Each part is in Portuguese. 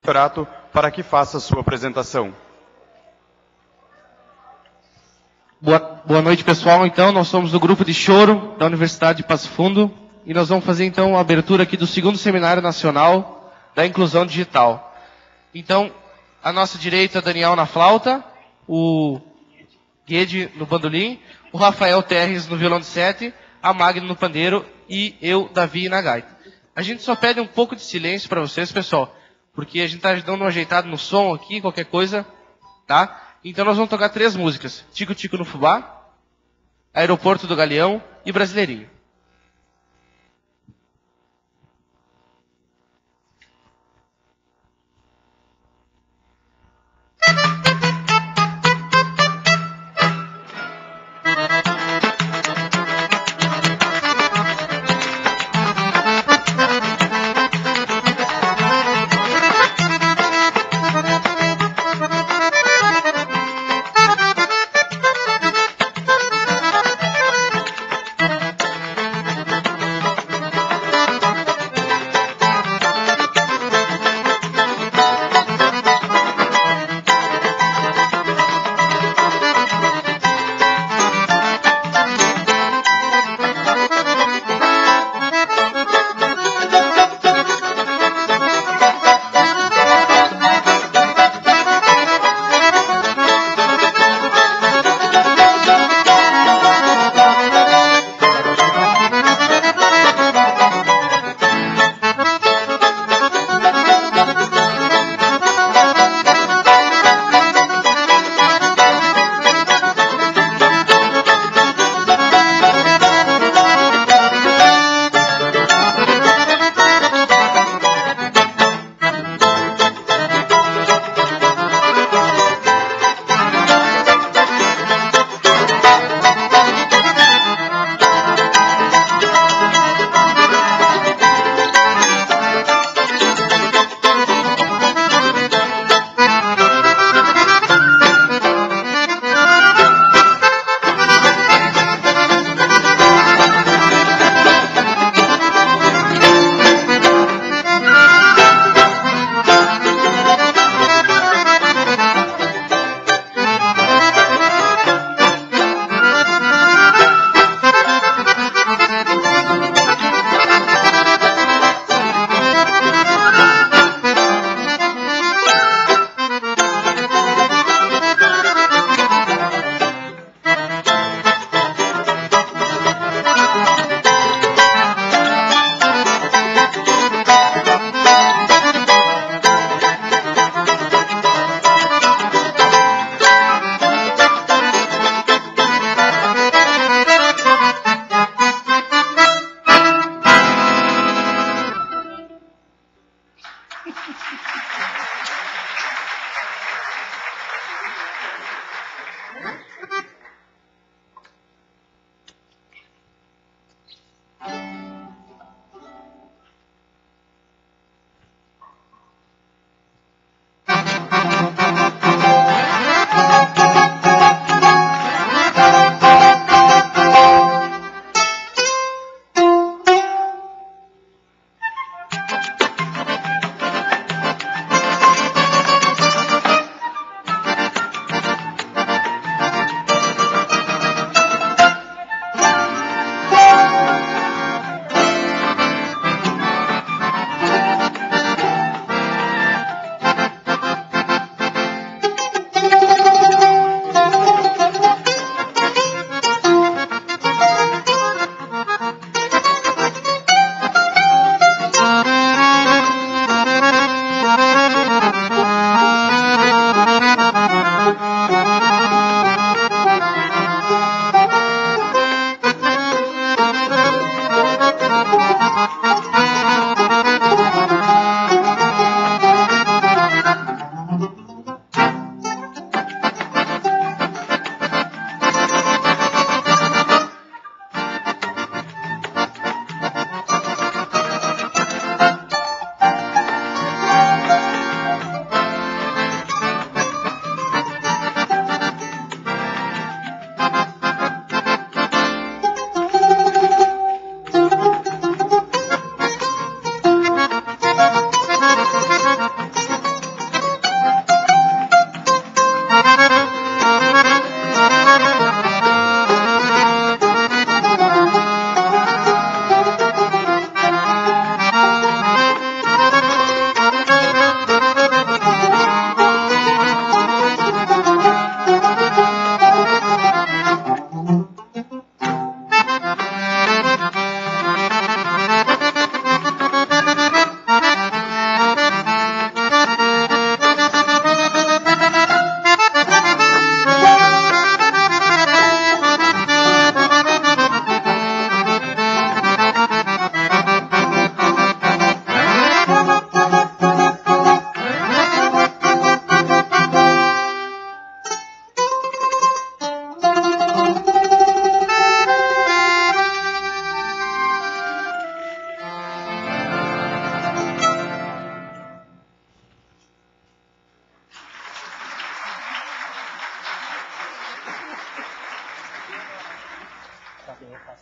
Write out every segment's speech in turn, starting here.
Prato para que faça sua apresentação. Boa noite, pessoal. Então, nós somos do grupo de choro da Universidade de Passo Fundo e nós vamos fazer, então, a abertura aqui do 2º Seminário Nacional da Inclusão Digital. Então, à nossa direita, Daniel na flauta, o Guede no bandolim, o Rafael Terres no violão de 7, a Magno no pandeiro e eu, Davi, na gaita. A gente só pede um pouco de silêncio para vocês, pessoal, porque a gente está dando uma ajeitada no som aqui, qualquer coisa, tá? Então nós vamos tocar 3 músicas. Tico Tico no Fubá, Aeroporto do Galeão e Brasileirinho.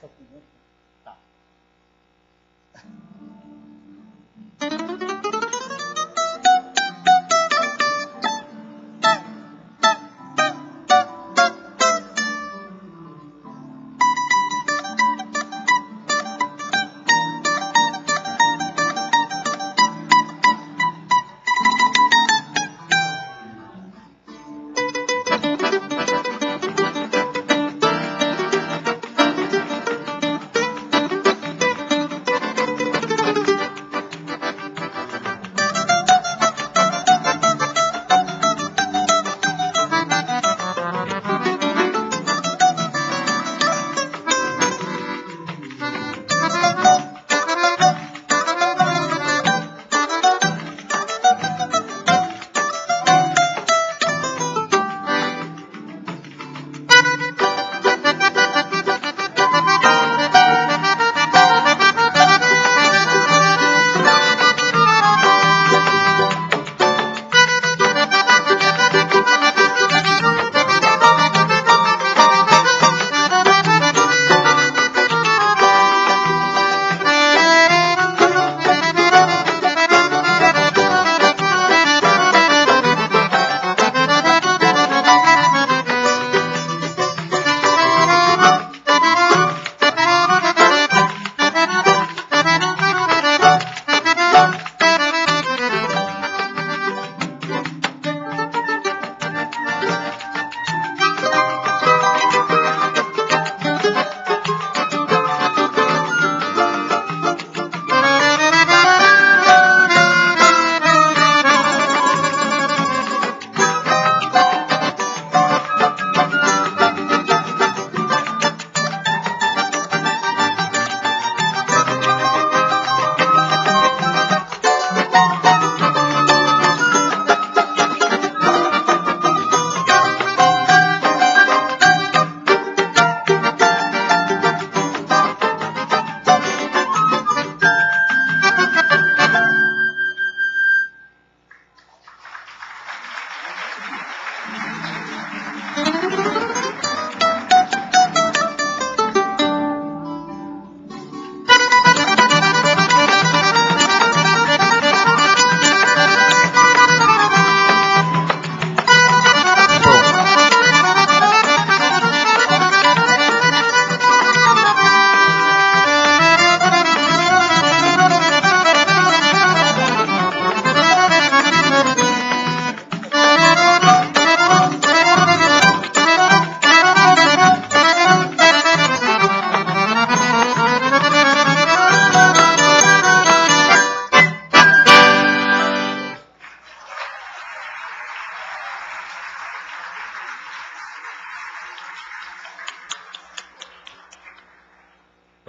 Passa aqui, né? Tá.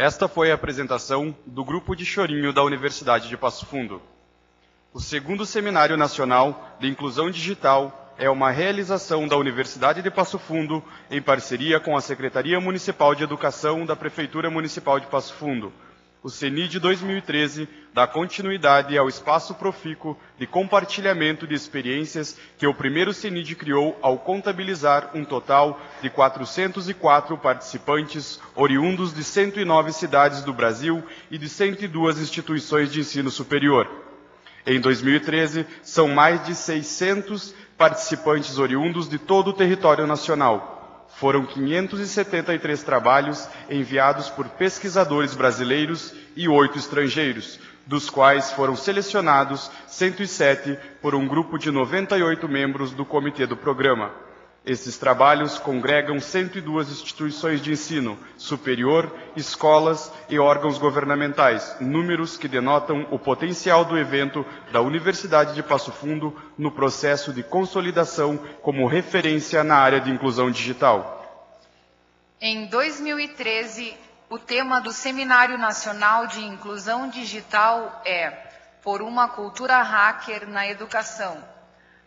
Esta foi a apresentação do Grupo de Chorinho da Universidade de Passo Fundo. O segundo Seminário Nacional de Inclusão Digital é uma realização da Universidade de Passo Fundo em parceria com a Secretaria Municipal de Educação da Prefeitura Municipal de Passo Fundo. O CENID 2013 dá continuidade ao espaço profícuo de compartilhamento de experiências que o primeiro CENID criou ao contabilizar um total de 404 participantes oriundos de 109 cidades do Brasil e de 102 instituições de ensino superior. Em 2013, são mais de 600 participantes oriundos de todo o território nacional. Foram 573 trabalhos enviados por pesquisadores brasileiros e 8 estrangeiros, dos quais foram selecionados 107 por um grupo de 98 membros do comitê do programa. Esses trabalhos congregam 102 instituições de ensino superior, escolas e órgãos governamentais, números que denotam o potencial do evento da Universidade de Passo Fundo no processo de consolidação como referência na área de inclusão digital. Em 2013, o tema do Seminário Nacional de Inclusão Digital é Por uma Cultura Hacker na Educação.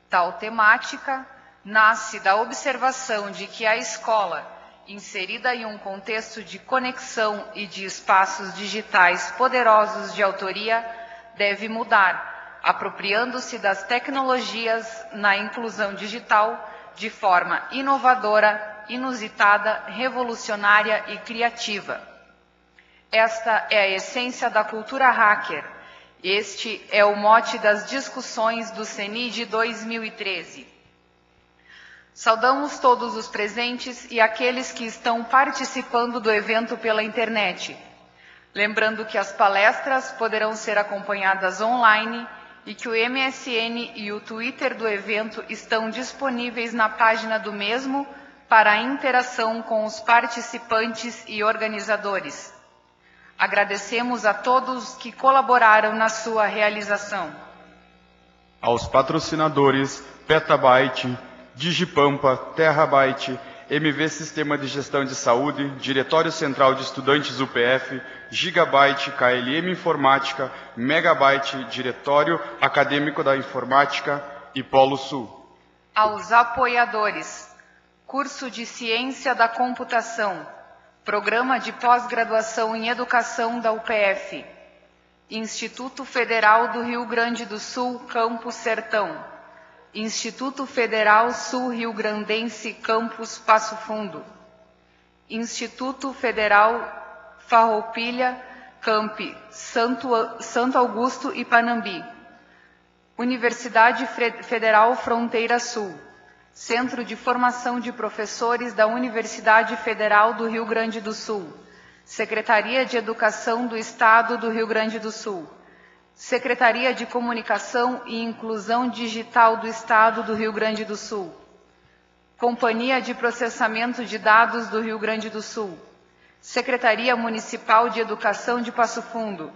Tal temática nasce da observação de que a escola, inserida em um contexto de conexão e de espaços digitais poderosos de autoria, deve mudar, apropriando-se das tecnologias na inclusão digital de forma inovadora, inusitada, revolucionária e criativa. Esta é a essência da cultura hacker. Este é o mote das discussões do CENID 2013. Saudamos todos os presentes e aqueles que estão participando do evento pela internet. Lembrando que as palestras poderão ser acompanhadas online e que o MSN e o Twitter do evento estão disponíveis na página do mesmo para a interação com os participantes e organizadores. Agradecemos a todos que colaboraram na sua realização. Aos patrocinadores Petabyte, Digipampa, Terabyte, MV Sistema de Gestão de Saúde, Diretório Central de Estudantes UPF, Gigabyte, KLM Informática, Megabyte, Diretório Acadêmico da Informática e Polo Sul. Aos apoiadores, Curso de Ciência da Computação, Programa de Pós-Graduação em Educação da UPF, Instituto Federal do Rio Grande do Sul, Campus Sertão, Instituto Federal Sul-Rio-Grandense, Campus Passo Fundo, Instituto Federal Farroupilha, Campi Santo Augusto e Panambi, Universidade Federal Fronteira Sul, Centro de Formação de Professores da Universidade Federal do Rio Grande do Sul, Secretaria de Educação do Estado do Rio Grande do Sul, Secretaria de Comunicação e Inclusão Digital do Estado do Rio Grande do Sul, Companhia de Processamento de Dados do Rio Grande do Sul, Secretaria Municipal de Educação de Passo Fundo,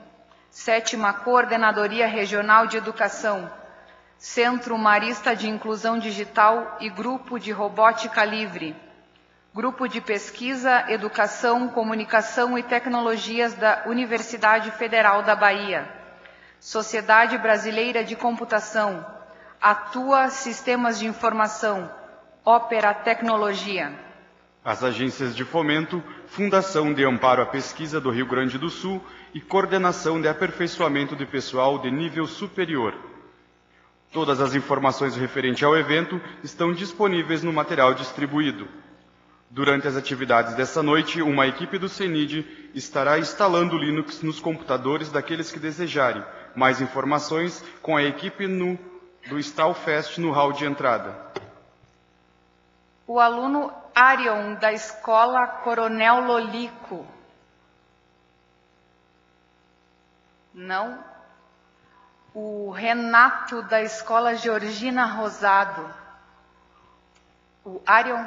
7ª Coordenadoria Regional de Educação, Centro Marista de Inclusão Digital e Grupo de Robótica Livre, Grupo de Pesquisa, Educação, Comunicação e Tecnologias da Universidade Federal da Bahia, Sociedade Brasileira de Computação, Atua Sistemas de Informação, Ópera Tecnologia. As agências de fomento, Fundação de Amparo à Pesquisa do Rio Grande do Sul e Coordenação de Aperfeiçoamento de Pessoal de Nível Superior. Todas as informações referentes ao evento estão disponíveis no material distribuído. Durante as atividades desta noite, uma equipe do CENID estará instalando Linux nos computadores daqueles que desejarem. Mais informações com a equipe do Stalfest no hall de entrada. O aluno Arion, da Escola Coronel Lolico. Não. O Renato, da Escola Georgina Rosado. O Arion.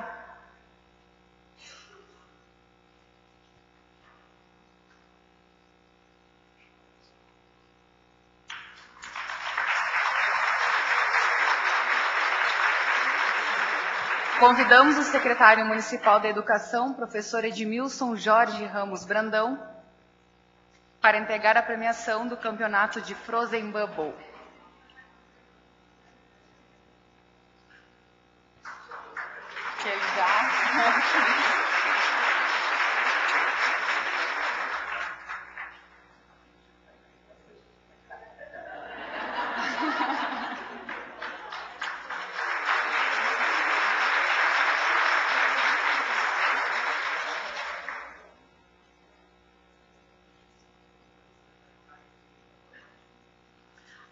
Convidamos o secretário municipal da Educação, professor Edmilson Jorge Ramos Brandão, para entregar a premiação do campeonato de Frozen Bubble. Que ele já...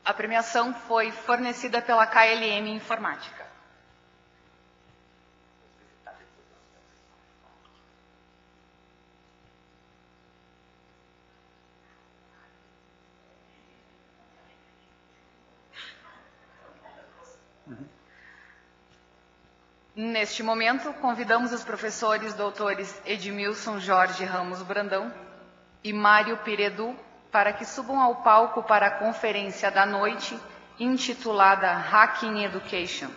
A premiação foi fornecida pela KLM Informática. Neste momento, convidamos os professores doutores Edmilson Jorge Ramos Brandão e Mário Piredu para que subam ao palco para a conferência da noite, intitulada Hacking Education.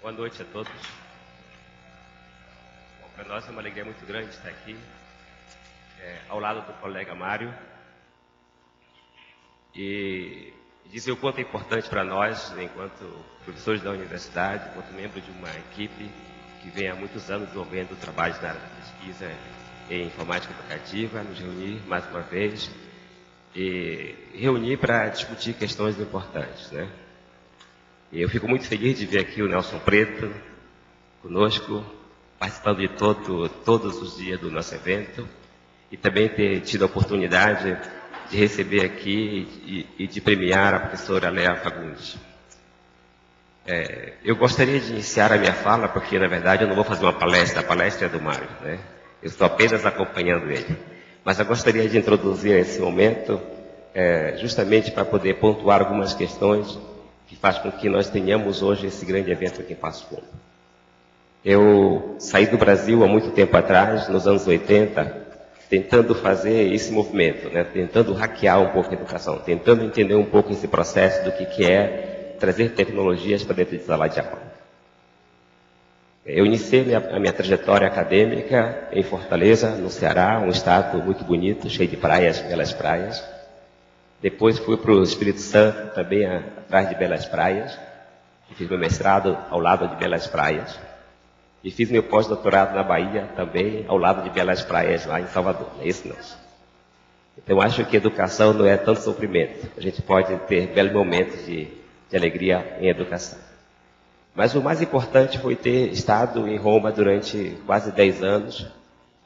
Boa noite a todos. Para nós é uma alegria muito grande estar aqui, ao lado do colega Mário, e dizer o quanto é importante para nós, enquanto professores da universidade, enquanto membros de uma equipe que vem há muitos anos desenvolvendo trabalhos na área da pesquisa em informática educativa, nos reunir mais uma vez e reunir para discutir questões importantes, né? E eu fico muito feliz de ver aqui o Nelson Preto conosco, participando de todos os dias do nosso evento, e também ter tido a oportunidade de receber aqui e de premiar a professora Léa Fagundes. Eu gostaria de iniciar a minha fala, porque na verdade eu não vou fazer uma palestra, a palestra é do Mário, né? Eu estou apenas acompanhando ele. Mas eu gostaria de introduzir esse momento justamente para poder pontuar algumas questões que faz com que nós tenhamos hoje esse grande evento aqui em Passo Fundo. Eu saí do Brasil há muito tempo atrás, nos anos 80, tentando fazer esse movimento, né? Tentando hackear um pouco a educação, tentando entender um pouco esse processo do que é trazer tecnologias para dentro de sala de aula. Eu iniciei a minha trajetória acadêmica em Fortaleza, no Ceará, um estado muito bonito, cheio de praias, belas praias. Depois fui para o Espírito Santo, também atrás de belas praias. Fiz meu mestrado ao lado de belas praias. E fiz meu pós-doutorado na Bahia, também ao lado de belas praias, lá em Salvador. É isso não. Então, acho que educação não é tanto sofrimento. A gente pode ter belos momentos de alegria em educação. Mas o mais importante foi ter estado em Roma durante quase 10 anos,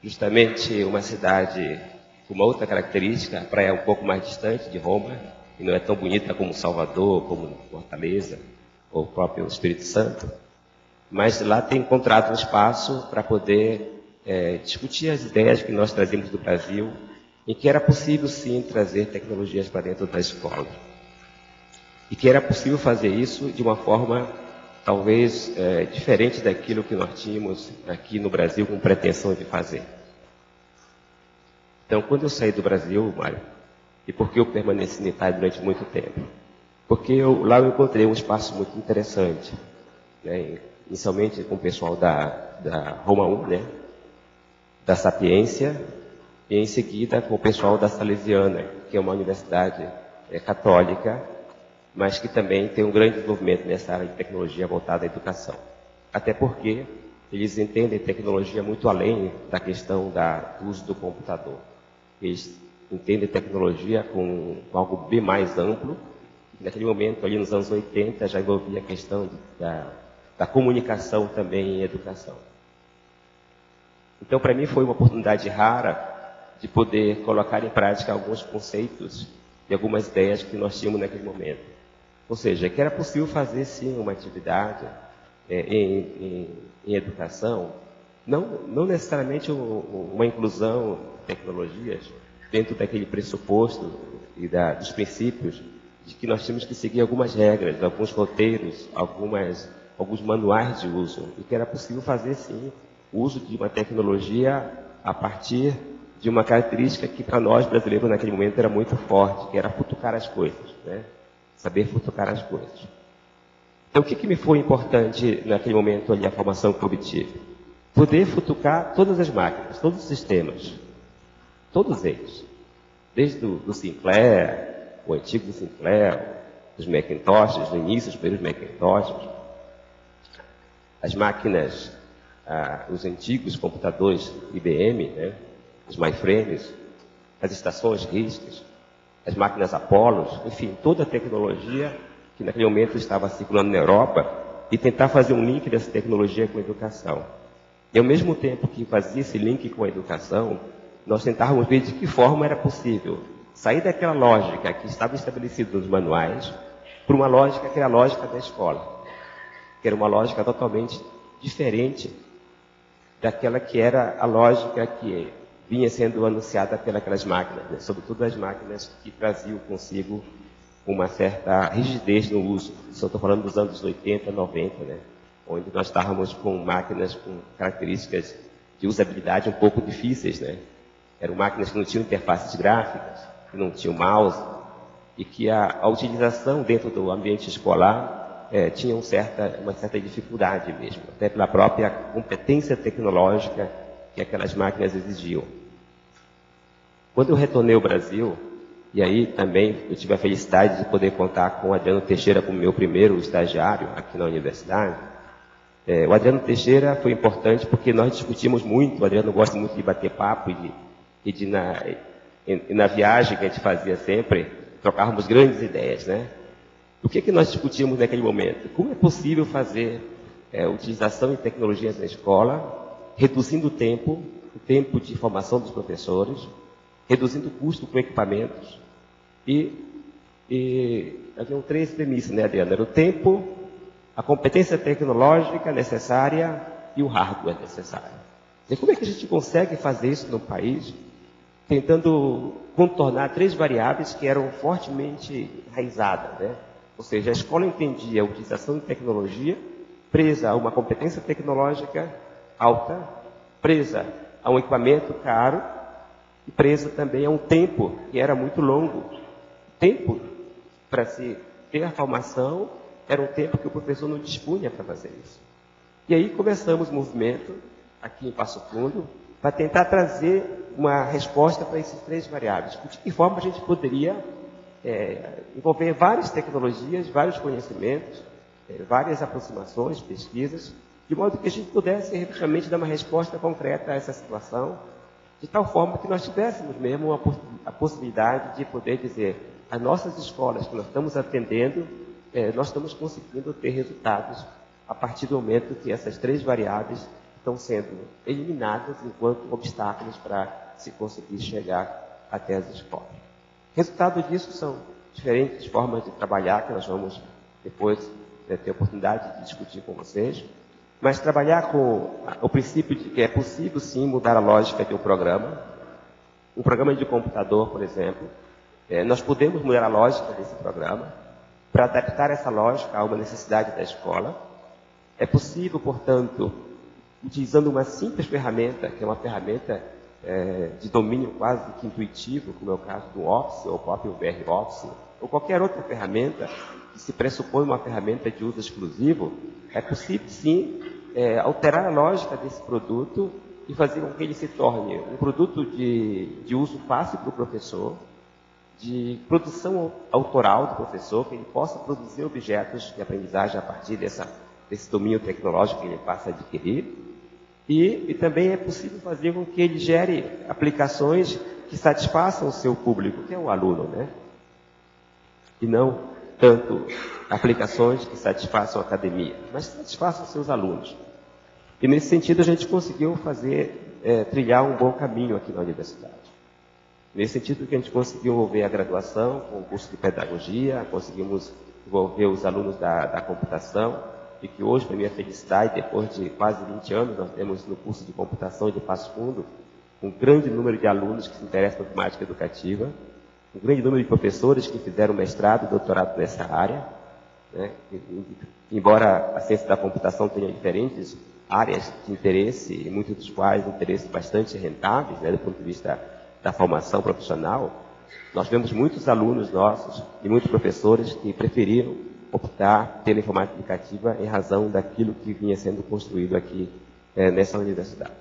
justamente uma cidade com uma outra característica, a praia é um pouco mais distante de Roma, e não é tão bonita como Salvador, como Fortaleza, ou o próprio Espírito Santo. Mas lá tem encontrado um espaço para poder discutir as ideias que nós trazemos do Brasil, em que era possível sim trazer tecnologias para dentro da escola. E que era possível fazer isso de uma forma talvez diferente daquilo que nós tínhamos aqui no Brasil com pretensão de fazer. Então, quando eu saí do Brasil, Mário, e por que eu permaneci na Itália durante muito tempo? Porque lá eu encontrei um espaço muito interessante, né? Inicialmente com o pessoal da Roma 1, né? Da Sapiência, e em seguida com o pessoal da Salesiana, que é uma universidade católica, mas que também tem um grande desenvolvimento nessa área de tecnologia voltada à educação. Até porque eles entendem tecnologia muito além da questão do uso do computador. Eles entendem tecnologia com algo bem mais amplo. Naquele momento, ali nos anos 80, já envolvia a questão da comunicação também em educação. Então, para mim, foi uma oportunidade rara de poder colocar em prática alguns conceitos e algumas ideias que nós tínhamos naquele momento. Ou seja, que era possível fazer, sim, uma atividade em educação, não necessariamente uma inclusão de tecnologias dentro daquele pressuposto e dos princípios de que nós temos que seguir algumas regras, alguns roteiros, alguns manuais de uso, e que era possível fazer, sim, o uso de uma tecnologia a partir de uma característica que para nós brasileiros naquele momento era muito forte, que era futucar as coisas, né? Saber futucar as coisas. Então, o que me foi importante naquele momento ali, a formação que eu obtive? Poder futucar todas as máquinas, todos os sistemas, todos eles. Desde o Sinclair, o antigo Sinclair, os Macintoshes, no início, os primeiros Macintoshes, as máquinas, os antigos computadores IBM, né? Os mainframes, as estações RISC, as máquinas Apollo, enfim, toda a tecnologia que naquele momento estava circulando na Europa, e tentar fazer um link dessa tecnologia com a educação. E ao mesmo tempo que fazia esse link com a educação, nós tentávamos ver de que forma era possível sair daquela lógica que estava estabelecida nos manuais para uma lógica que era a lógica da escola, que era uma lógica totalmente diferente daquela que era a lógica que vinha sendo anunciada pelas máquinas, né? Sobretudo as máquinas que traziam consigo uma certa rigidez no uso. Só estou falando dos anos 80, 90, né? Onde nós estávamos com máquinas com características de usabilidade um pouco difíceis, né? Eram máquinas que não tinham interfaces gráficas, que não tinham mouse, e que a utilização dentro do ambiente escolar tinham uma certa dificuldade mesmo, até pela própria competência tecnológica que aquelas máquinas exigiam. Quando eu retornei ao Brasil, e aí também eu tive a felicidade de poder contar com o Adriano Teixeira como meu primeiro estagiário aqui na universidade. O Adriano Teixeira foi importante porque nós discutimos muito, o Adriano gosta muito de bater papo e na viagem que a gente fazia sempre, trocávamos grandes ideias, né? O que nós discutimos naquele momento? Como é possível fazer utilização de tecnologias na escola, reduzindo o tempo de formação dos professores, reduzindo o custo com equipamentos. E haviam 3 premissas, né, Adriano? Era o tempo, a competência tecnológica necessária e o hardware necessário. E como é que a gente consegue fazer isso no país, tentando contornar 3 variáveis que eram fortemente enraizadas, né? Ou seja, a escola entendia a utilização de tecnologia presa a uma competência tecnológica alta, presa a um equipamento caro e presa também a um tempo que era muito longo. O tempo para se ter a formação era um tempo que o professor não dispunha para fazer isso. E aí começamos o movimento aqui em Passo Fundo para tentar trazer uma resposta para esses 3 variáveis. De que forma a gente poderia envolver várias tecnologias, vários conhecimentos, várias aproximações, pesquisas, de modo que a gente pudesse efetivamente dar uma resposta concreta a essa situação, de tal forma que nós tivéssemos mesmo a possibilidade de poder dizer, as nossas escolas que nós estamos atendendo, nós estamos conseguindo ter resultados a partir do momento que essas 3 variáveis estão sendo eliminadas enquanto obstáculos para se conseguir chegar até as escolas. Resultado disso são diferentes formas de trabalhar, que nós vamos depois ter a oportunidade de discutir com vocês, mas trabalhar com o princípio de que é possível sim mudar a lógica de um programa de computador, por exemplo, nós podemos mudar a lógica desse programa para adaptar essa lógica a uma necessidade da escola. É possível, portanto, utilizando uma simples ferramenta, que é uma ferramenta de domínio quase que intuitivo, como é o caso do Office, ou o próprio VR Office, ou qualquer outra ferramenta que se pressupõe uma ferramenta de uso exclusivo, é possível, sim, alterar a lógica desse produto e fazer com que ele se torne um produto de uso fácil para o professor, de produção autoral do professor, que ele possa produzir objetos de aprendizagem a partir desse domínio tecnológico que ele passa a adquirir. E também é possível fazer com que ele gere aplicações que satisfaçam o seu público, que é o aluno, né? E não tanto aplicações que satisfaçam a academia, mas satisfaçam os seus alunos. E nesse sentido a gente conseguiu trilhar um bom caminho aqui na universidade. Nesse sentido que a gente conseguiu envolver a graduação com o curso de pedagogia, conseguimos envolver os alunos da computação, e que hoje, para minha felicidade, depois de quase 20 anos, nós temos no curso de computação de Passo Fundo um grande número de alunos que se interessam por matemática educativa, um grande número de professores que fizeram mestrado e doutorado nessa área, né? Embora a ciência da computação tenha diferentes áreas de interesse, e muitos dos quais interesses bastante rentáveis, né, do ponto de vista da formação profissional, nós vemos muitos alunos nossos e muitos professores que preferiram optar pela informática educativa em razão daquilo que vinha sendo construído aqui nessa universidade.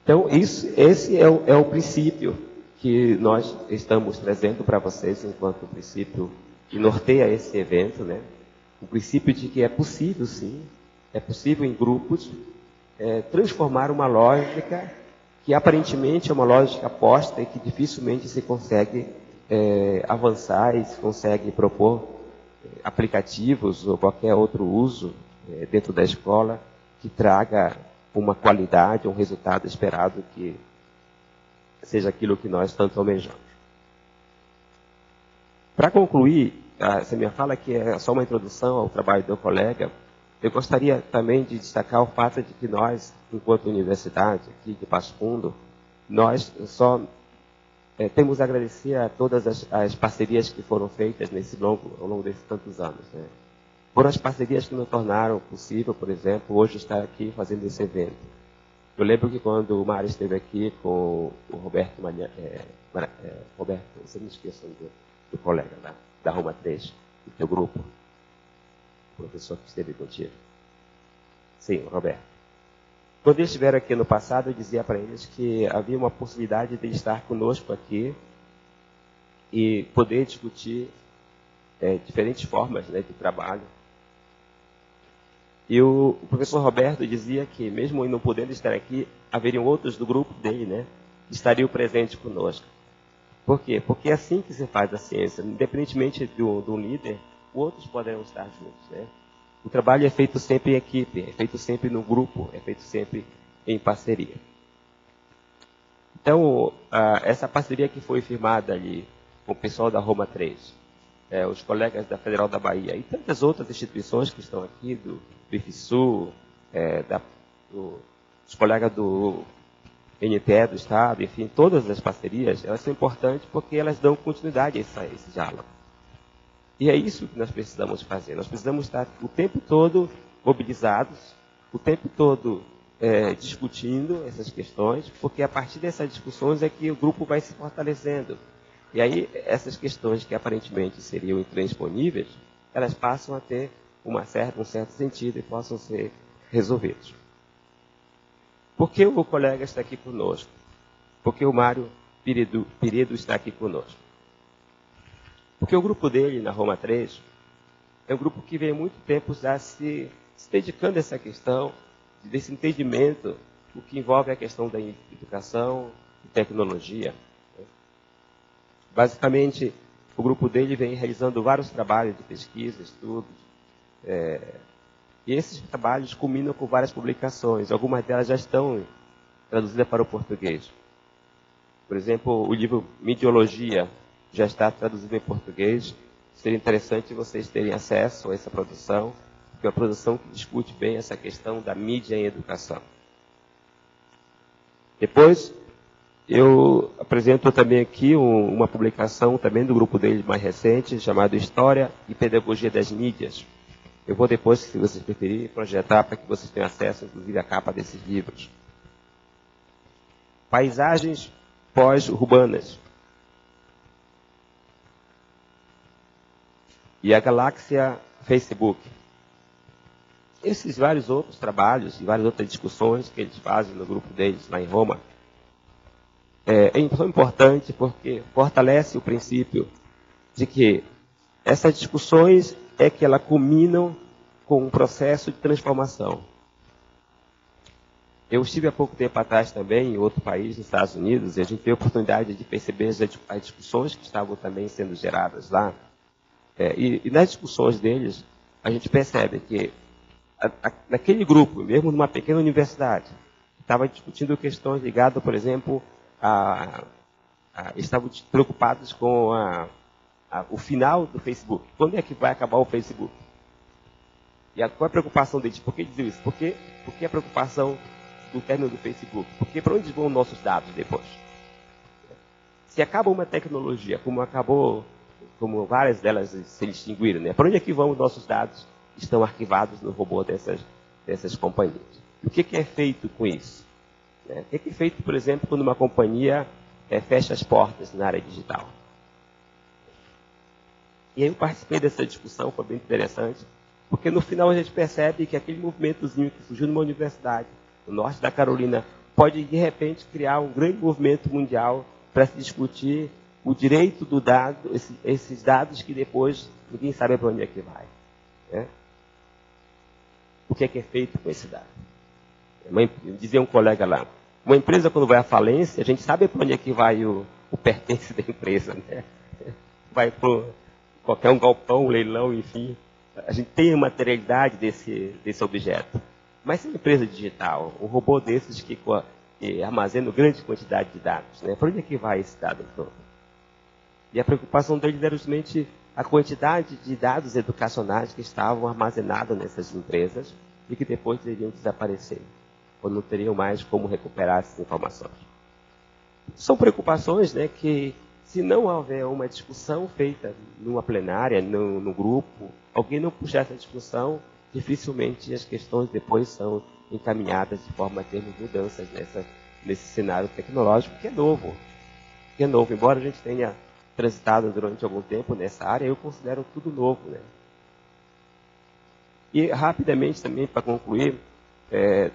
Então, esse é o princípio que nós estamos trazendo para vocês enquanto princípio que norteia esse evento, né? O princípio de que é possível, sim, é possível em grupos transformar uma lógica que aparentemente é uma lógica posta e que dificilmente se consegue avançar e se consegue propor aplicativos ou qualquer outro uso dentro da escola que traga uma qualidade, um resultado esperado que seja aquilo que nós tanto almejamos. Para concluir, essa minha fala que é só uma introdução ao trabalho do meu colega, eu gostaria também de destacar o fato de que nós, enquanto universidade aqui de Passo Fundo, nós só temos a agradecer a todas as parcerias que foram feitas ao longo desses tantos anos, né? Foram as parcerias que nos tornaram possível, por exemplo, hoje estar aqui fazendo esse evento. Eu lembro que quando o Mário esteve aqui com o Roberto, Roberto, você me esqueça do colega da Roma 3, do teu grupo, professor que esteve contigo. Sim, Roberto. Quando eles estiveram aqui no passado, eu dizia para eles que havia uma possibilidade de estar conosco aqui e poder discutir diferentes formas, né, de trabalho. E o professor Roberto dizia que, mesmo não podendo estar aqui, haveriam outros do grupo dele, né, que estariam presentes conosco. Por quê? Porque é assim que se faz a ciência. Independentemente do líder, outros poderão estar juntos, né? O trabalho é feito sempre em equipe, é feito sempre no grupo, é feito sempre em parceria. Então, essa parceria que foi firmada ali com o pessoal da Roma 3, os colegas da Federal da Bahia e tantas outras instituições que estão aqui, do IFSU, os colegas do NTE do Estado, enfim, todas as parcerias, elas são importantes porque elas dão continuidade a esse diálogo. E é isso que nós precisamos fazer. Nós precisamos estar o tempo todo mobilizados, o tempo todo discutindo essas questões, porque a partir dessas discussões é que o grupo vai se fortalecendo. E aí, essas questões que aparentemente seriam intransponíveis, elas passam a ter um certo sentido e possam ser resolvidas. Por que o colega está aqui conosco? Por que o Mário Piredo está aqui conosco? Porque o grupo dele, na Roma 3, é um grupo que vem há muito tempo já se dedicando a essa questão, desse entendimento, o que envolve a questão da educação e tecnologia. Basicamente, o grupo dele vem realizando vários trabalhos de pesquisa, estudos, e esses trabalhos culminam com várias publicações. Algumas delas já estão traduzidas para o português. Por exemplo, o livro Midiologia já está traduzido em português. Seria interessante vocês terem acesso a essa produção, porque é uma produção que discute bem essa questão da mídia em educação. Depois, eu apresento também aqui uma publicação também do grupo dele mais recente, chamado História e Pedagogia das Mídias. Eu vou depois, se vocês preferirem, projetar para que vocês tenham acesso, inclusive, à capa desses livros. Paisagens pós-urbanas. E a galáxia Facebook. Esses vários outros trabalhos e várias outras discussões que eles fazem no grupo deles lá em Roma são importantes porque fortalece o princípio de que essas discussões que elas culminam com um processo de transformação. Eu estive há pouco tempo atrás também em outro país, nos Estados Unidos, e a gente teve a oportunidade de perceber as discussões que estavam também sendo geradas lá. E nas discussões deles, a gente percebe que naquele grupo, mesmo numa pequena universidade, estava discutindo questões ligadas, por exemplo, estavam preocupados com o final do Facebook. Quando é que vai acabar o Facebook? E qual é a preocupação deles? Por que diziam isso? Por que a preocupação do término do Facebook? Porque para onde vão nossos dados depois? Se acaba uma tecnologia, como várias delas se distinguiram, né? Para onde é que vão os nossos dados que estão arquivados no robô dessas companhias? E o que é feito com isso? O que é feito, por exemplo, quando uma companhia fecha as portas na área digital? E aí eu participei dessa discussão, foi bem interessante, porque no final a gente percebe que aquele movimentozinho que surgiu numa universidade, no norte da Carolina, pode de repente criar um grande movimento mundial para se discutir o direito do dado, esses dados que depois ninguém sabe para onde é que vai. Né? O que é feito com esse dado? Dizia um colega lá, uma empresa quando vai à falência, a gente sabe para onde é que vai o pertence da empresa. Né? Vai para qualquer galpão, leilão, enfim. A gente tem a materialidade desse objeto. Mas se é uma empresa digital, um robô desses que armazena grande quantidade de dados, né? Para onde é que vai esse dado todo? E a preocupação deles era justamente a quantidade de dados educacionais que estavam armazenados nessas empresas e que depois iriam desaparecer, ou não teriam mais como recuperar essas informações. São preocupações, né, que, se não houver uma discussão feita numa plenária, no grupo, alguém não puxar essa discussão, dificilmente as questões depois são encaminhadas de forma a termos mudanças nesse cenário tecnológico que é novo. Embora a gente tenha transitado durante algum tempo nessa área, eu considero tudo novo. Né? E rapidamente também, para concluir, porque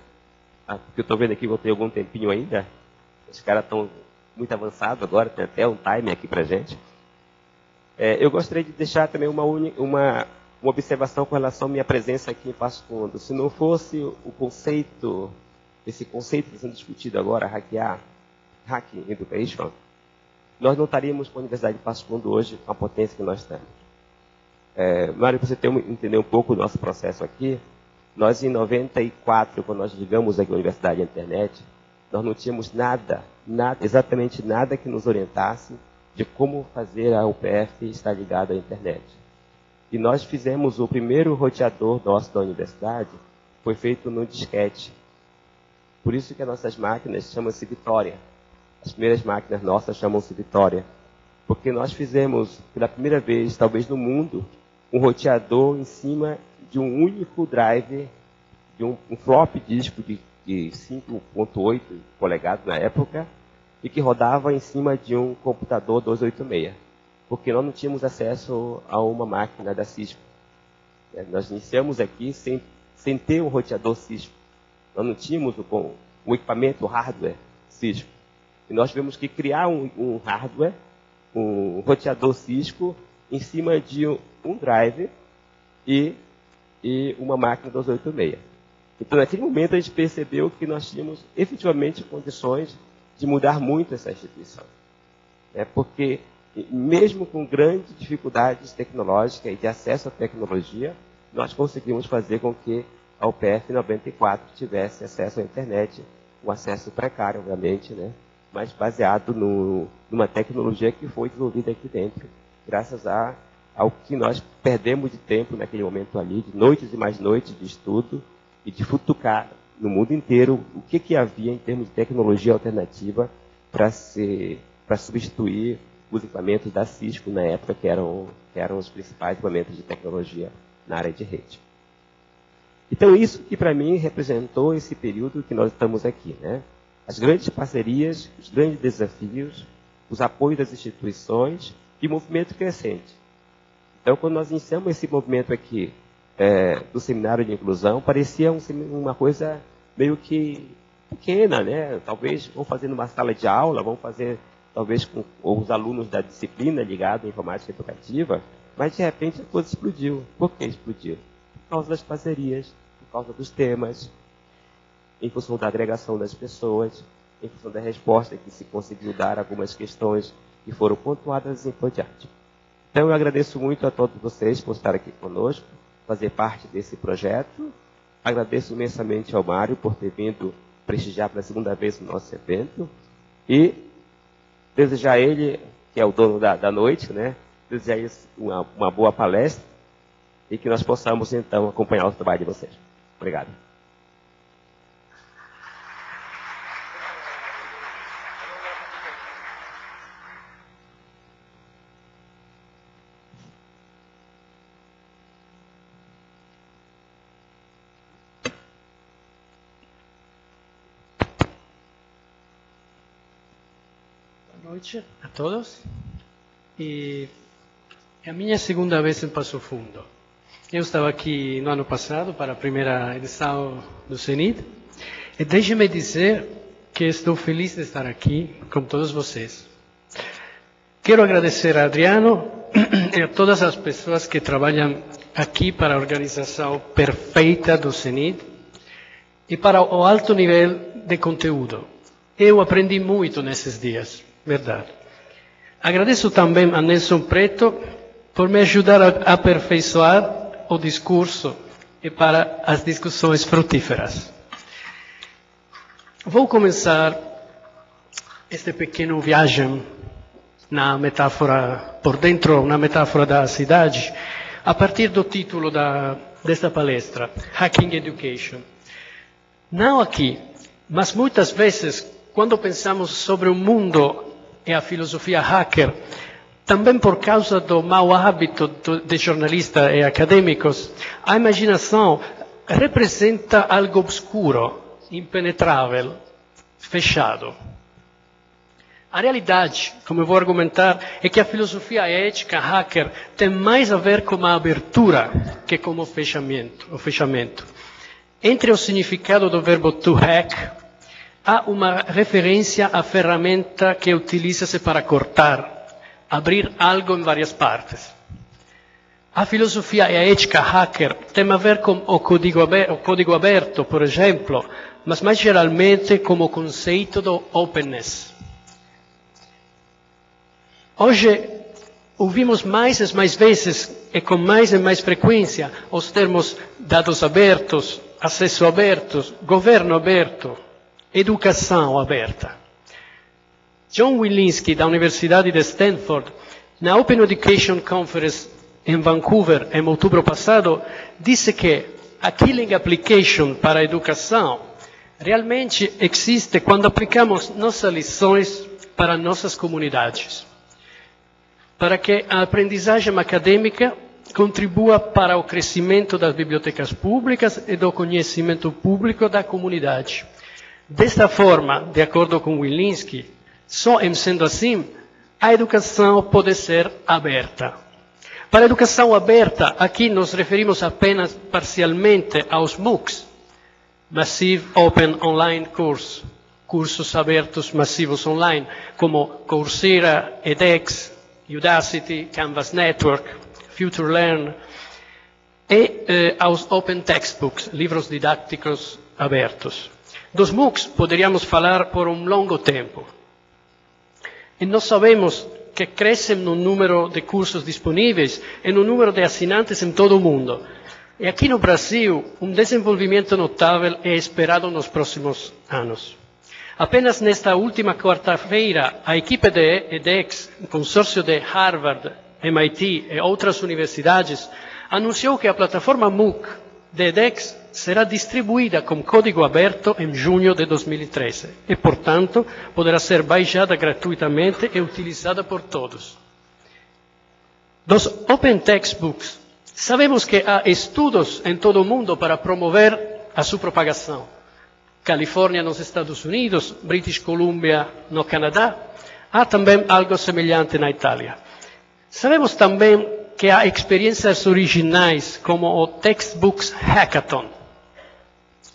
eu estou vendo aqui, vou ter algum tempinho ainda, os caras estão muito avançados agora, tem até um time aqui para a gente. Eu gostaria de deixar também uma observação com relação à minha presença aqui em Passo Fundo. Se não fosse o conceito, esse conceito que está sendo discutido agora, Hacking Education, nós não estaríamos com a Universidade de Passo Fundo hoje com a potência que nós temos. Mário, para você entender um pouco o nosso processo aqui, nós em 94, quando nós ligamos aqui a Universidade à internet, nós não tínhamos exatamente nada que nos orientasse de como fazer a UPF estar ligada à internet. E nós fizemos o primeiro roteador nosso da universidade, foi feito no disquete. Por isso que as nossas máquinas chamam-se Vitória. As primeiras máquinas nossas chamam-se Vitória. Porque nós fizemos, pela primeira vez, talvez no mundo, um roteador em cima de um único drive, de um flop disco de 5.8 polegadas na época, e que rodava em cima de um computador 286, porque nós não tínhamos acesso a uma máquina da Cisco. Nós iniciamos aqui sem ter um roteador Cisco. Nós não tínhamos um equipamento hardware Cisco. E nós tivemos que criar um hardware, um roteador Cisco, em cima de um drive e uma máquina 286. Então, naquele momento, a gente percebeu que nós tínhamos efetivamente condições de mudar muito essa instituição. Porque, mesmo com grandes dificuldades tecnológicas e de acesso à tecnologia, nós conseguimos fazer com que a UPF 94 tivesse acesso à internet, um acesso precário, obviamente, mas baseado numa tecnologia que foi desenvolvida aqui dentro, graças ao que nós perdemos de tempo naquele momento ali, de noites e mais noites de estudo, e de futucar no mundo inteiro o que havia em termos de tecnologia alternativa para substituir os equipamentos da Cisco na época, que eram os principais equipamentos de tecnologia na área de rede. Então, isso que para mim representou esse período que nós estamos aqui, As grandes parcerias, os grandes desafios, os apoios das instituições e o movimento crescente. Então, quando nós iniciamos esse movimento aqui, do seminário de inclusão, parecia uma coisa meio que pequena, Talvez vamos fazer numa sala de aula, vamos fazer talvez com os alunos da disciplina ligada à informática educativa, mas de repente a coisa explodiu. Por que explodiu? Por causa das parcerias, por causa dos temas, em função da agregação das pessoas, em função da resposta que se conseguiu dar a algumas questões que foram pontuadas e por diante. Então eu agradeço muito a todos vocês por estar aqui conosco, fazer parte desse projeto. Agradeço imensamente ao Mário por ter vindo prestigiar pela segunda vez o nosso evento. E desejar a ele, que é o dono da noite, desejar a ele uma boa palestra e que nós possamos, então, acompanhar o trabalho de vocês. Obrigado. Boa noite a todos. É a minha segunda vez em Passo Fundo. Eu estava aqui no ano passado para a primeira edição do CENID. E deixe-me dizer que estou feliz de estar aqui com todos vocês. Quero agradecer a Adriano e a todas as pessoas que trabalham aqui para a organização perfeita do CENID e para o alto nível de conteúdo. Eu aprendi muito nesses dias, verdade. Agradeço também a Nelson Preto por me ajudar a aperfeiçoar o discurso e para as discussões frutíferas. Vou começar este pequeno viagem na metáfora, por dentro, na metáfora da cidade, a partir do título desta palestra, Hacking Education. Não aqui, mas muitas vezes, quando pensamos sobre o mundo e a filosofia hacker, também por causa do mau hábito de jornalistas e acadêmicos, a imaginação representa algo obscuro, impenetrável, fechado. A realidade, como eu vou argumentar, é que a filosofia ética hacker tem mais a ver com a abertura que com o fechamento. Entre o significado do verbo to hack, há uma referência à ferramenta que utiliza-se para cortar, abrir algo em várias partes. A filosofia e a ética hacker tem a ver com o código aberto, por exemplo, mas mais geralmente com o conceito do openness. Hoje ouvimos mais e mais vezes e com mais e mais frequência os termos dados abertos, acesso aberto, governo aberto, educação aberta. John Wilinski, da Universidade de Stanford, na Open Education Conference em Vancouver, em outubro passado, disse que a Killing Application para a educação realmente existe quando aplicamos nossas lições para nossas comunidades, para que a aprendizagem acadêmica contribua para o crescimento das bibliotecas públicas e do conhecimento público da comunidade. Desta forma, de acordo com Wilinski, só em sendo assim, a educação pode ser aberta. Para a educação aberta, aqui nos referimos apenas parcialmente aos MOOCs, Massive Open Online Course, cursos abertos massivos online, como Coursera, edX, Udacity, Canvas Network, FutureLearn, e aos Open Textbooks, livros didáticos abertos. Dos MOOCs poderíamos falar por um longo tempo. E nós sabemos que crescem no número de cursos disponíveis e no número de assinantes em todo o mundo. E aqui no Brasil, um desenvolvimento notável é esperado nos próximos anos. Apenas nesta última quarta-feira, a equipe de edX, consórcio de Harvard, MIT e outras universidades, anunciou que a plataforma MOOC de edX será distribuída com código aberto em junho de 2013 e, portanto, poderá ser baixada gratuitamente e utilizada por todos. Dos Open Textbooks, sabemos que há estudos em todo o mundo para promover a sua propagação. Califórnia nos Estados Unidos, British Columbia no Canadá, há também algo semelhante na Itália. Sabemos também que há experiências originais como o Textbooks Hackathon.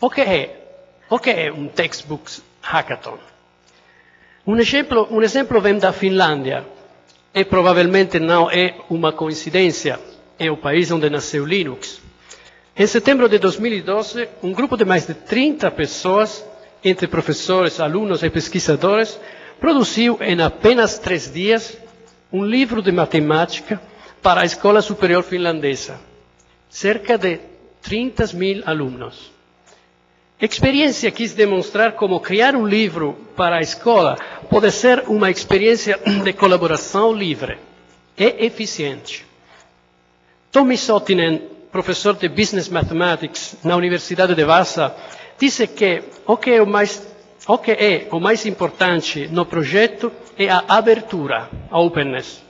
O que é um Textbooks Hackathon? Um exemplo vem da Finlândia, e provavelmente não é uma coincidência, é o país onde nasceu Linux. Em setembro de 2012, um grupo de mais de 30 pessoas, entre professores, alunos e pesquisadores, produziu em apenas 3 dias um livro de matemática para a Escola Superior Finlandesa. Cerca de 30.000 alunos. A experiência quis demonstrar como criar um livro para a escola pode ser uma experiência de colaboração livre e eficiente. Tommi Sottinen, professor de Business Mathematics na Universidade de Vasa, disse que o que é o mais importante no projeto é a abertura, a openness,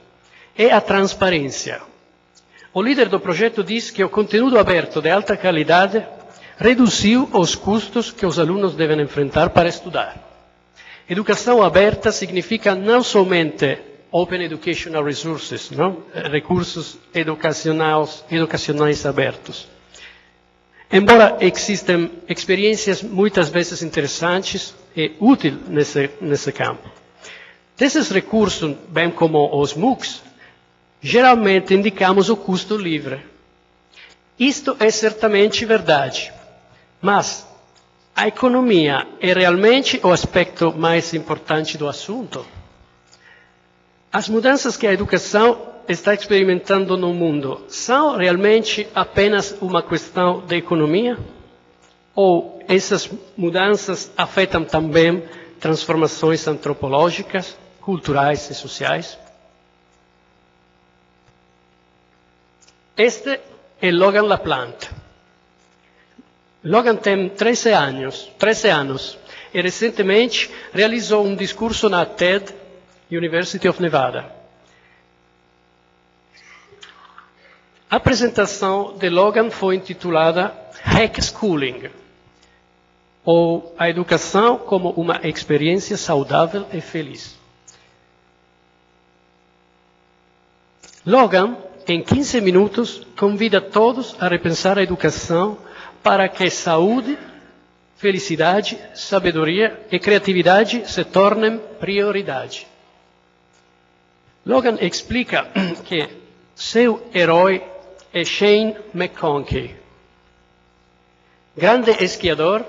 e a transparência. O líder do projeto diz que o conteúdo aberto de alta qualidade reduziu os custos que os alunos devem enfrentar para estudar. Educação aberta significa não somente Open Educational Resources, não? Recursos educacionais abertos. Embora existam experiências muitas vezes interessantes e úteis nesse campo. Desses recursos, bem como os MOOCs, geralmente indicamos o custo livre. Isto é certamente verdade. Mas a economia é realmente o aspecto mais importante do assunto? As mudanças que a educação está experimentando no mundo são realmente apenas uma questão de economia? Ou essas mudanças afetam também transformações antropológicas, culturais e sociais? Este é Logan LaPlante. Logan tem 13 anos e recentemente realizou um discurso na TED University of Nevada. A apresentação de Logan foi intitulada Hack Schooling, ou a educação como uma experiência saudável e feliz. Logan, em 15 minutos, convida todos a repensar a educação para que saúde, felicidade, sabedoria e criatividade se tornem prioridade. Logan explica que seu herói é Shane McConkey, grande esquiador,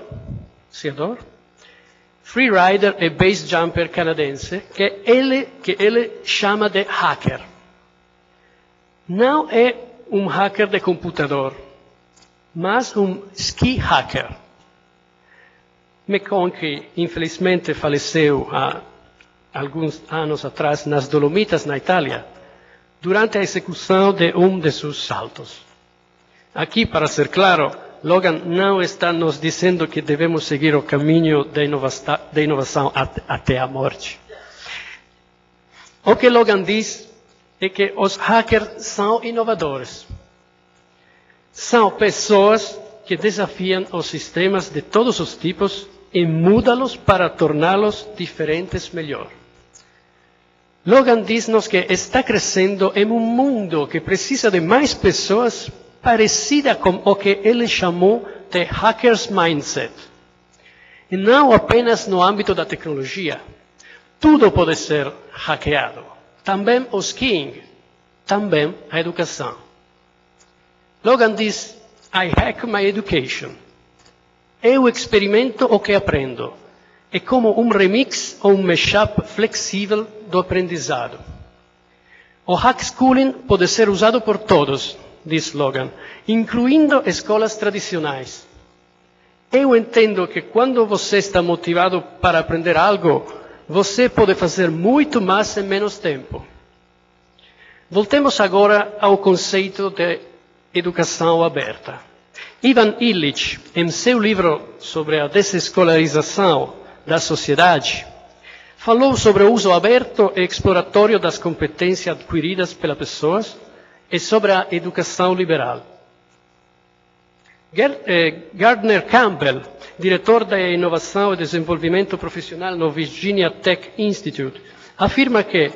freerider e base jumper canadense, que ele chama de hacker. Não é um hacker de computador, mas um ski hacker. McConkey, infelizmente, faleceu há alguns anos atrás nas Dolomitas, na Itália, durante a execução de um de seus saltos. Aqui, para ser claro, Logan não está nos dizendo que devemos seguir o caminho da inovação até a morte. O que Logan diz é que os hackers são inovadores. São pessoas que desafiam os sistemas de todos os tipos e mudam-los para torná-los diferentes melhor. Logan diz-nos que está crescendo em um mundo que precisa de mais pessoas parecidas com o que ele chamou de hackers mindset. E não apenas no âmbito da tecnologia. Tudo pode ser hackeado. Também o skiing, também a educação. Logan diz, I hack my education. Eu experimento o que aprendo. É como um remix ou um mashup flexível do aprendizado. O hack schooling pode ser usado por todos, diz Logan, incluindo escolas tradicionais. Eu entendo que quando você está motivado para aprender algo, você pode fazer muito mais em menos tempo. Voltemos agora ao conceito de educação aberta. Ivan Illich, em seu livro sobre a desescolarização da sociedade, falou sobre o uso aberto e exploratório das competências adquiridas pelas pessoas e sobre a educação liberal. Gardner Campbell, diretor da Inovação e Desenvolvimento Profissional no Virginia Tech Institute, afirma que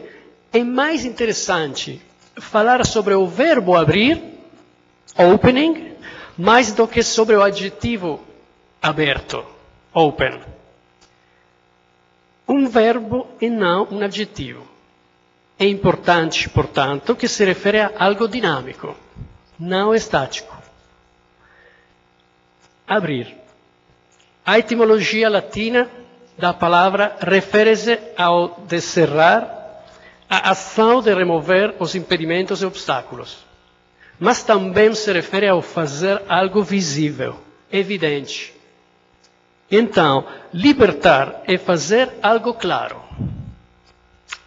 é mais interessante falar sobre o verbo abrir, opening, mais do que sobre o adjetivo aberto, open. Um verbo e não um adjetivo. É importante, portanto, que se refere a algo dinâmico, não estático. Abrir. A etimologia latina da palavra refere-se ao descerrar, a ação de remover os impedimentos e obstáculos. Mas também se refere ao fazer algo visível, evidente. Então, libertar é fazer algo claro.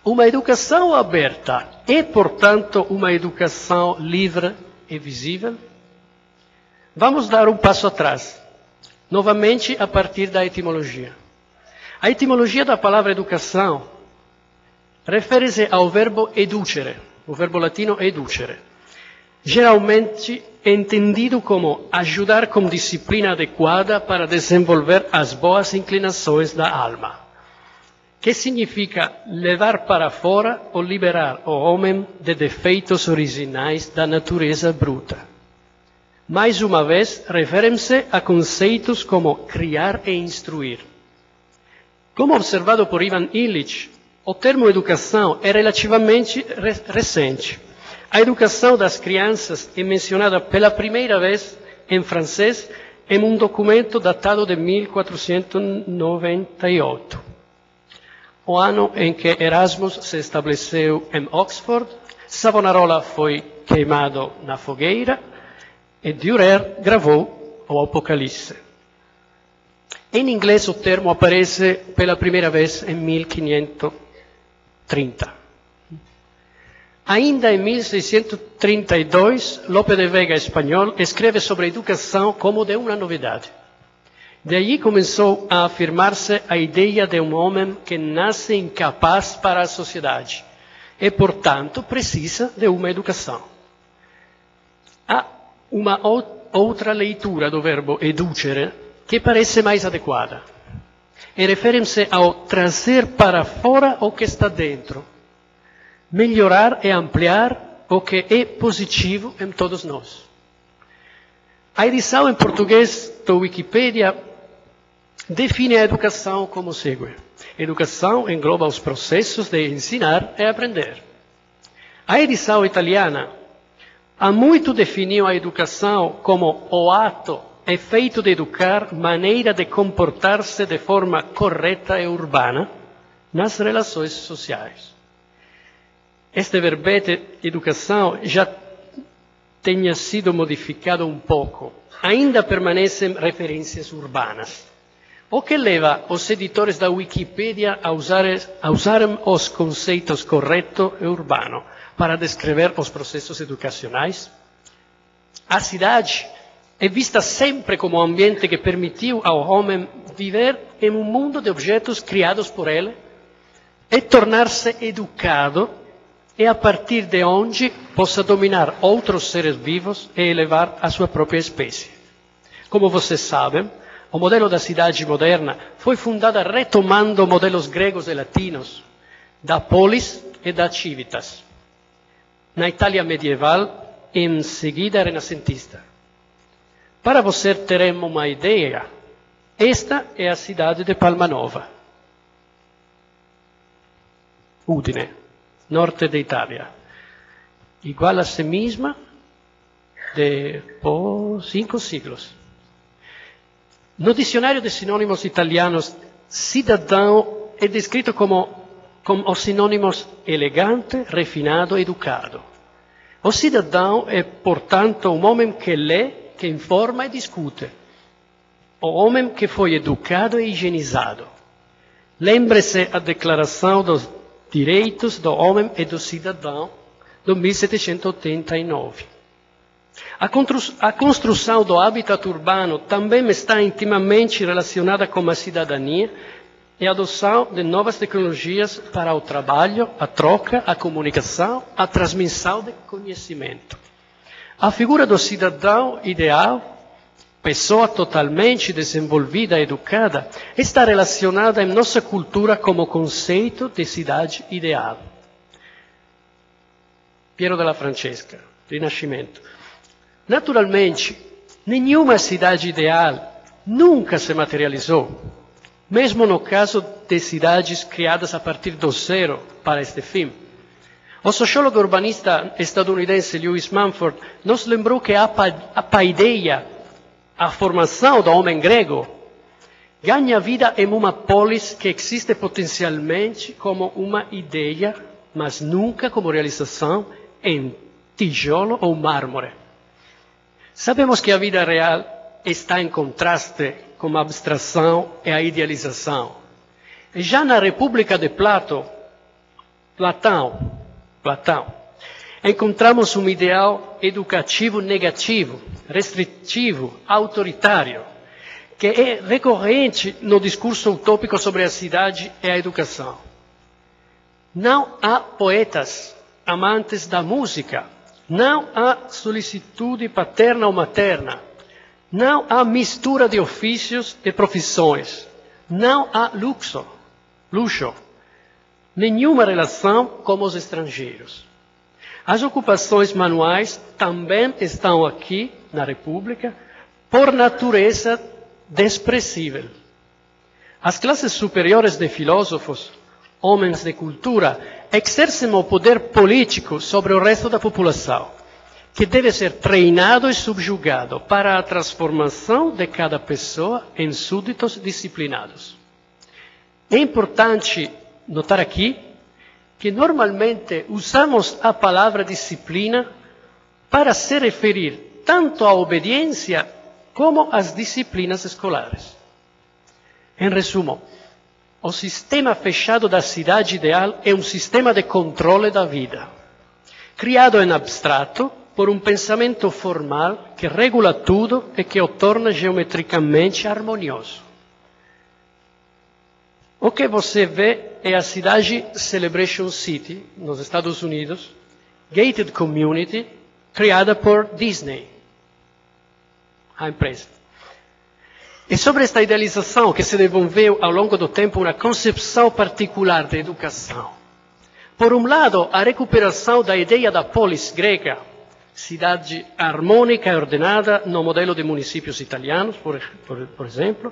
Uma educação aberta é, portanto, uma educação livre e visível? Vamos dar um passo atrás, novamente a partir da etimologia. A etimologia da palavra educação refere-se ao verbo educere, o verbo latino educere, geralmente entendido como ajudar com disciplina adequada para desenvolver as boas inclinações da alma, que significa levar para fora ou liberar o homem de defeitos originais da natureza bruta. Mais uma vez, referem-se a conceitos como criar e instruir. Como observado por Ivan Illich, o termo educação é relativamente recente. A educação das crianças é mencionada pela primeira vez em francês em um documento datado de 1498. O ano em que Erasmus se estabeleceu em Oxford, Savonarola foi queimado na fogueira e Dürer gravou o Apocalipse. Em inglês o termo aparece pela primeira vez em 1530. Ainda em 1632, Lope de Vega, espanhol, escreve sobre a educação como de uma novidade. De aí começou a afirmar-se a ideia de um homem que nasce incapaz para a sociedade e, portanto, precisa de uma educação. Há uma outra leitura do verbo educere que parece mais adequada. E refere-se ao trazer para fora o que está dentro. Melhorar e ampliar o que é positivo em todos nós. A edição em português da Wikipedia define a educação como segue. Educação engloba os processos de ensinar e aprender. A edição italiana há muito definiu a educação como o ato, efeito de educar, maneira de comportar-se de forma correta e urbana nas relações sociais. Este verbete educação já tenha sido modificado um pouco. Ainda permanecem referências urbanas. O que leva os editores da Wikipedia a usarem os conceitos correto e urbano para descrever os processos educacionais? A cidade é vista sempre como um ambiente que permitiu ao homem viver em um mundo de objetos criados por ele e tornar-se educado e a partir de onde possa dominar outros seres vivos e elevar a sua própria espécie. Como vocês sabem, o modelo da cidade moderna foi fundado retomando modelos gregos e latinos, da polis e da civitas. Na Itália medieval e em seguida renascentista. Para você terem uma ideia, esta é a cidade de Palma Nova, Udine, norte de Itália. Igual a si mesma por 5 siglos. No dicionário de sinônimos italianos, cidadão é descrito com os sinônimos elegante, refinado, educado. O cidadão é, portanto, um homem que lê, que informa e discute. O homem que foi educado e higienizado. Lembre-se a Declaração dos Direitos do Homem e do Cidadão, de 1789. A construção do habitat urbano também está intimamente relacionada com a cidadania e a adoção de novas tecnologias para o trabalho, a troca, a comunicação, a transmissão de conhecimento. A figura do cidadão ideal, pessoa totalmente desenvolvida e educada, está relacionada em nossa cultura como conceito de cidade ideal. Piero della Francesca, Rinascimento. Naturalmente, nenhuma cidade ideal nunca se materializou, mesmo no caso de cidades criadas a partir do zero para este fim. O sociólogo urbanista estadunidense Lewis Mumford nos lembrou que a paideia, a formação do homem grego, ganha vida em uma polis que existe potencialmente como uma ideia, mas nunca como realização em tijolo ou mármore. Sabemos que a vida real está em contraste com a abstração e a idealização. E já na República de Platão, encontramos um ideal educativo negativo, restritivo, autoritário, que é recorrente no discurso utópico sobre a cidade e a educação. Não há poetas amantes da música, não há solicitude paterna ou materna, não há mistura de ofícios e profissões, não há luxo, nenhuma relação com os estrangeiros. As ocupações manuais também estão aqui, na República, por natureza desprezível. As classes superiores de filósofos, homens de cultura, exercem o poder político sobre o resto da população, que deve ser treinado e subjugado para a transformação de cada pessoa em súditos disciplinados. É importante notar aqui que normalmente usamos a palavra disciplina para se referir tanto à obediência como às disciplinas escolares. Em resumo, o sistema fechado da cidade ideal é um sistema de controle da vida, criado em abstrato por um pensamento formal que regula tudo e que o torna geometricamente harmonioso. O que você vê é a cidade Celebration City, nos Estados Unidos, gated community, criada por Disney, a empresa. E sobre esta idealização que se desenvolveu ao longo do tempo uma concepção particular de educação. Por um lado, a recuperação da ideia da polis grega, cidade harmônica e ordenada no modelo de municípios italianos, por exemplo.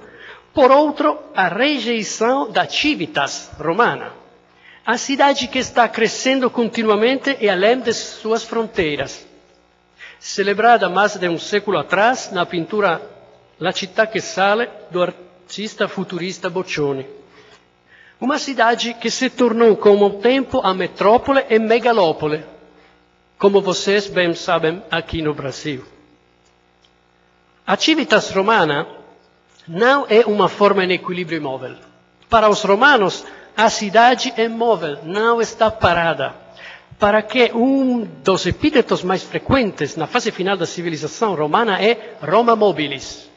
Por outro, a rejeição da civitas romana, a cidade que está crescendo continuamente e além de suas fronteiras. Celebrada mais de um século atrás na pintura La città che sale, do artista futurista Boccioni. Uma cidade que se tornou com o tempo a metrópole e megalópole, como vocês bem sabem aqui no Brasil. A civitas romana não é uma forma em equilíbrio imóvel. Para os romanos, a cidade é móvel, não está parada. Para que um dos epítetos mais frequentes na fase final da civilização romana é Roma mobilis.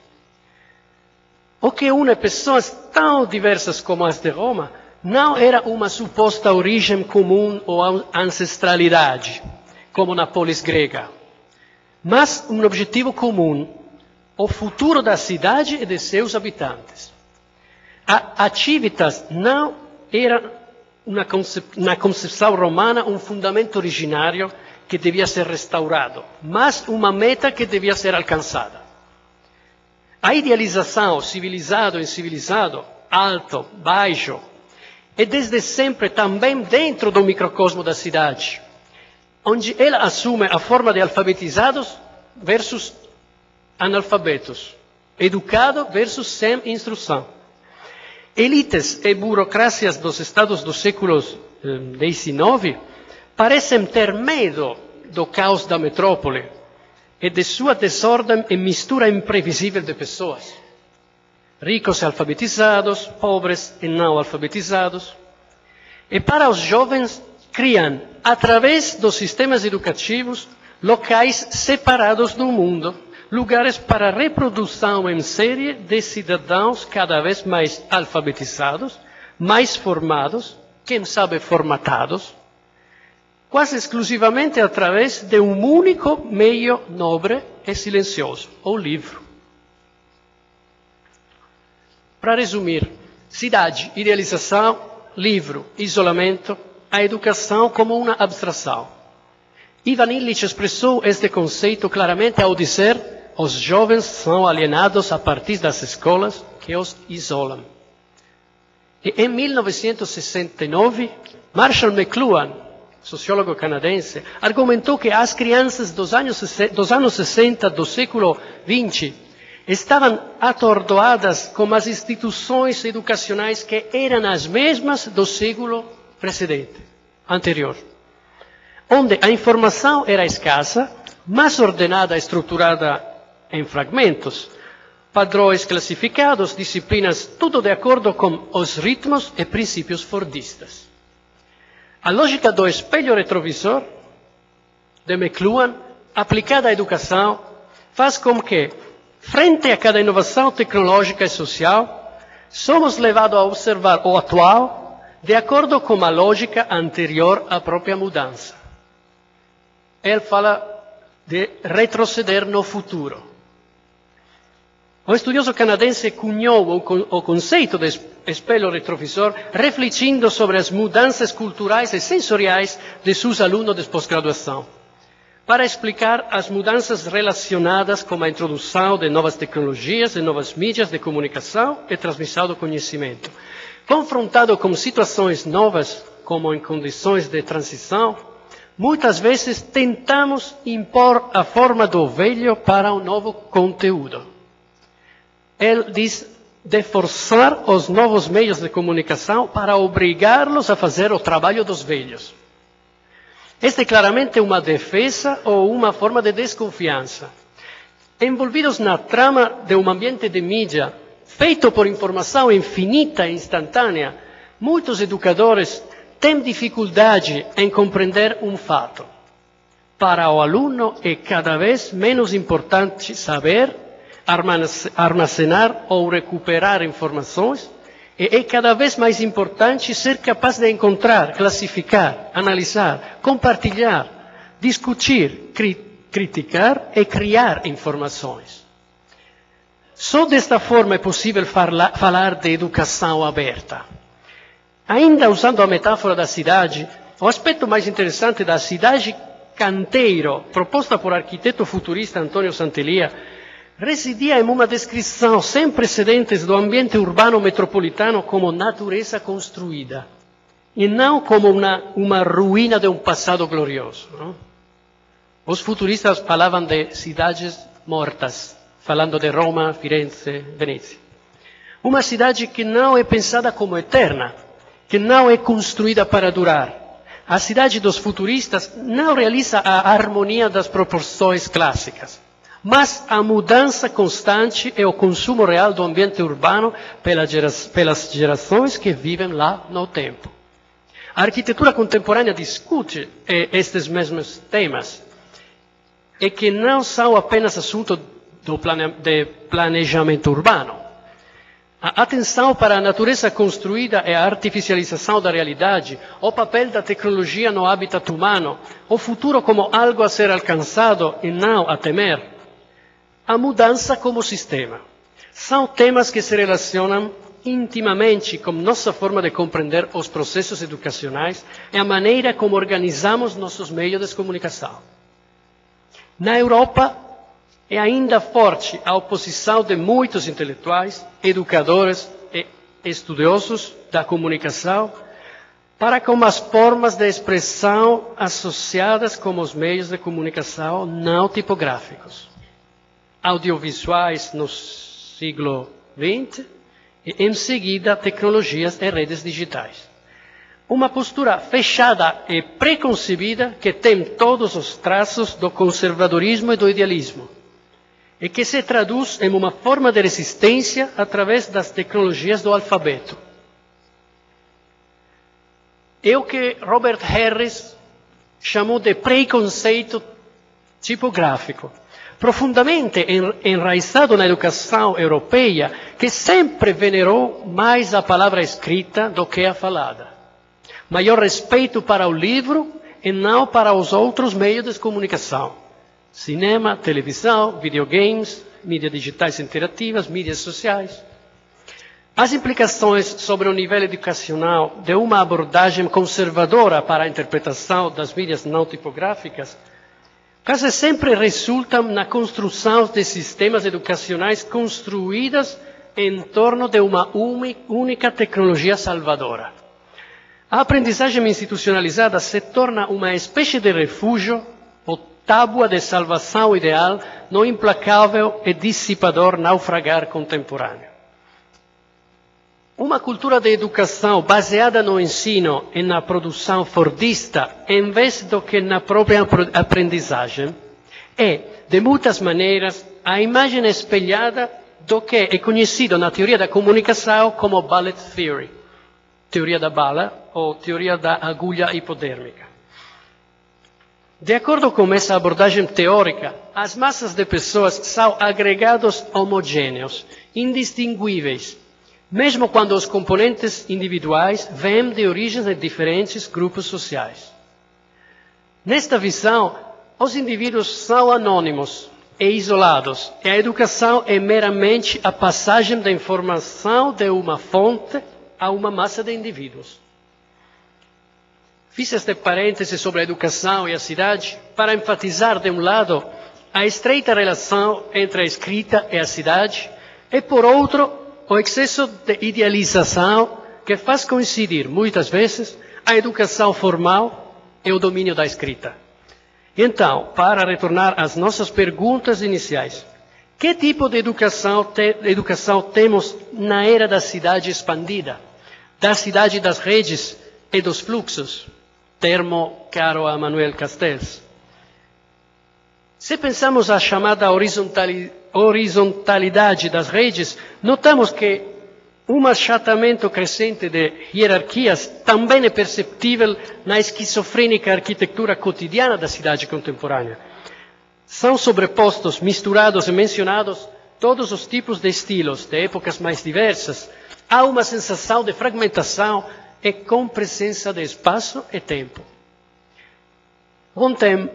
O que une pessoas tão diversas como as de Roma não era uma suposta origem comum ou ancestralidade, como na polis grega, mas um objetivo comum, o futuro da cidade e de seus habitantes. A civitas não era, na concepção romana, um fundamento originário que devia ser restaurado, mas uma meta que devia ser alcançada. A idealização civilizado e civilizado, alto, baixo, é desde sempre também dentro do microcosmo da cidade, onde ela assume a forma de alfabetizados versus analfabetos, educado versus sem instrução. Elites e burocracias dos estados dos séculos XIX parecem ter medo do caos da metrópole e de sua desordem e mistura imprevisível de pessoas. Ricos e alfabetizados, pobres e não alfabetizados. E para os jovens, criam, através dos sistemas educativos, locais separados do mundo, lugares para reprodução em série de cidadãos cada vez mais alfabetizados, mais formados, quem sabe formatados, quase exclusivamente através de um único meio nobre e silencioso, o livro. Para resumir, cidade, idealização, livro, isolamento, a educação como uma abstração. Ivan Illich expressou este conceito claramente ao dizer: os jovens são alienados a partir das escolas que os isolam. E em 1969, Marshall McLuhan, sociólogo canadense, argumentou que as crianças dos anos 60 do século XX estavam atordoadas com as instituições educacionais que eram as mesmas do século precedente, anterior, onde a informação era escassa, mas ordenada e estruturada em fragmentos, padrões classificados, disciplinas, tudo de acordo com os ritmos e princípios fordistas. A lógica do espelho retrovisor de McLuhan, aplicada à educação, faz com que, frente a cada inovação tecnológica e social, somos levados a observar o atual de acordo com a lógica anterior à própria mudança. Ele fala de retroceder no futuro. O estudioso canadense cunhou o conceito de espelho retrovisor refletindo sobre as mudanças culturais e sensoriais de seus alunos de pós-graduação, para explicar as mudanças relacionadas com a introdução de novas tecnologias e novas mídias de comunicação e transmissão do conhecimento. Confrontado com situações novas, como em condições de transição, muitas vezes tentamos impor a forma do velho para um novo conteúdo. Ele diz de forçar os novos meios de comunicação para obrigá-los a fazer o trabalho dos velhos. Esta é claramente uma defesa ou uma forma de desconfiança. Envolvidos na trama de um ambiente de mídia, feito por informação infinita e instantânea, muitos educadores têm dificuldade em compreender um fato. Para o aluno é cada vez menos importante saber, armazenar ou recuperar informações, e é cada vez mais importante ser capaz de encontrar, classificar, analisar, compartilhar, discutir, criticar e criar informações. Só desta forma é possível falar de educação aberta. Ainda usando a metáfora da cidade, O aspetto mais interessante da cidade canteiro, proposta por arquiteto futurista Antonio Santelia, residia em uma descrição sem precedentes do ambiente urbano metropolitano como natureza construída, e não como uma ruína de um passado glorioso. Não? Os futuristas falavam de cidades mortas, falando de Roma, Firenze, Venezia. Uma cidade que não é pensada como eterna, que não é construída para durar. A cidade dos futuristas não realiza a harmonia das proporções clássicas, mas a mudança constante e o consumo real do ambiente urbano pelas gerações que vivem lá no tempo. A arquitetura contemporânea discute estes mesmos temas, e que não são apenas assunto de planejamento urbano. A atenção para a natureza construída e a artificialização da realidade, o papel da tecnologia no hábitat humano, o futuro como algo a ser alcançado e não a temer, a mudança como sistema. São temas que se relacionam intimamente com nossa forma de compreender os processos educacionais e a maneira como organizamos nossos meios de comunicação. Na Europa, é ainda forte a oposição de muitos intelectuais, educadores e estudiosos da comunicação para com as formas de expressão associadas com os meios de comunicação não tipográficos, audiovisuais no século XX e, em seguida, tecnologias e redes digitais. Uma postura fechada e preconcebida que tem todos os traços do conservadorismo e do idealismo, e que se traduz em uma forma de resistência através das tecnologias do alfabeto. É o que Robert Harris chamou de preconceito tipográfico, profundamente enraizado na educação europeia, que sempre venerou mais a palavra escrita do que a falada. Maior respeito para o livro e não para os outros meios de comunicação. Cinema, televisão, videogames, mídias digitais interativas, mídias sociais. As implicações sobre o nível educacional de uma abordagem conservadora para a interpretação das mídias não tipográficas quase sempre resultam na construção de sistemas educacionais construídos em torno de uma única tecnologia salvadora. A aprendizagem institucionalizada se torna uma espécie de refúgio ou tábua de salvação ideal no implacável e dissipador naufragar contemporâneo. Uma cultura de educação baseada no ensino e na produção fordista, em vez do que na própria aprendizagem, é, de muitas maneiras, a imagem espelhada do que é conhecido na teoria da comunicação como bullet theory, teoria da bala ou teoria da agulha hipodérmica. De acordo com essa abordagem teórica, as massas de pessoas são agregados homogêneos, indistinguíveis, mesmo quando os componentes individuais vêm de origens de diferentes grupos sociais. Nesta visão, os indivíduos são anônimos e isolados, e a educação é meramente a passagem da informação de uma fonte a uma massa de indivíduos. Fiz este parêntese sobre a educação e a cidade para enfatizar, de um lado, a estreita relação entre a escrita e a cidade, e, por outro, o excesso de idealização que faz coincidir, muitas vezes, a educação formal e o domínio da escrita. Então, para retornar às nossas perguntas iniciais, que tipo de educação temos na era da cidade expandida, da cidade das redes e dos fluxos? Termo caro a Manuel Castells. Se pensamos a chamada horizontalidade das redes, notamos que um achatamento crescente de hierarquias também é perceptível na esquizofrênica arquitetura cotidiana da cidade contemporânea. São sobrepostos, misturados e mencionados todos os tipos de estilos, de épocas mais diversas. Há uma sensação de fragmentação e com presença de espaço e tempo. Ontem,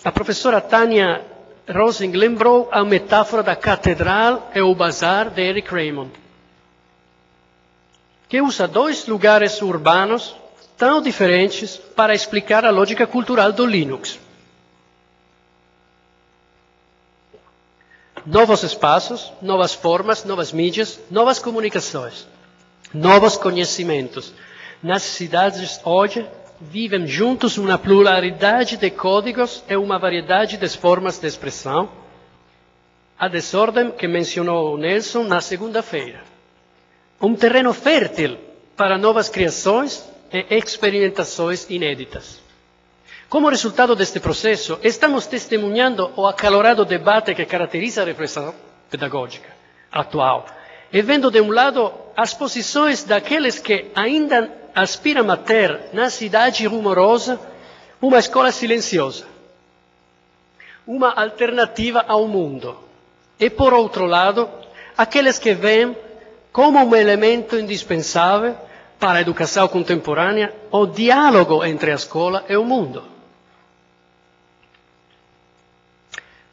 a professora Tânia Rosing lembrou a metáfora da catedral e o bazar de Eric Raymond, que usa dois lugares urbanos tão diferentes para explicar a lógica cultural do Linux. Novos espaços, novas formas, novas mídias, novas comunicações, novos conhecimentos. Nas cidades hoje vivem juntos uma pluralidade de códigos e uma variedade de formas de expressão. A desordem que mencionou Nelson na segunda-feira. Um terreno fértil para novas criações e experimentações inéditas. Como resultado deste processo, estamos testemunhando o acalorado debate que caracteriza a reflexão pedagógica atual, e vendo de um lado as posições daqueles que ainda aspiram a ter na cidade rumorosa uma escola silenciosa, uma alternativa ao mundo, e por outro lado, aqueles que veem como um elemento indispensável para a educação contemporânea o diálogo entre a escola e o mundo.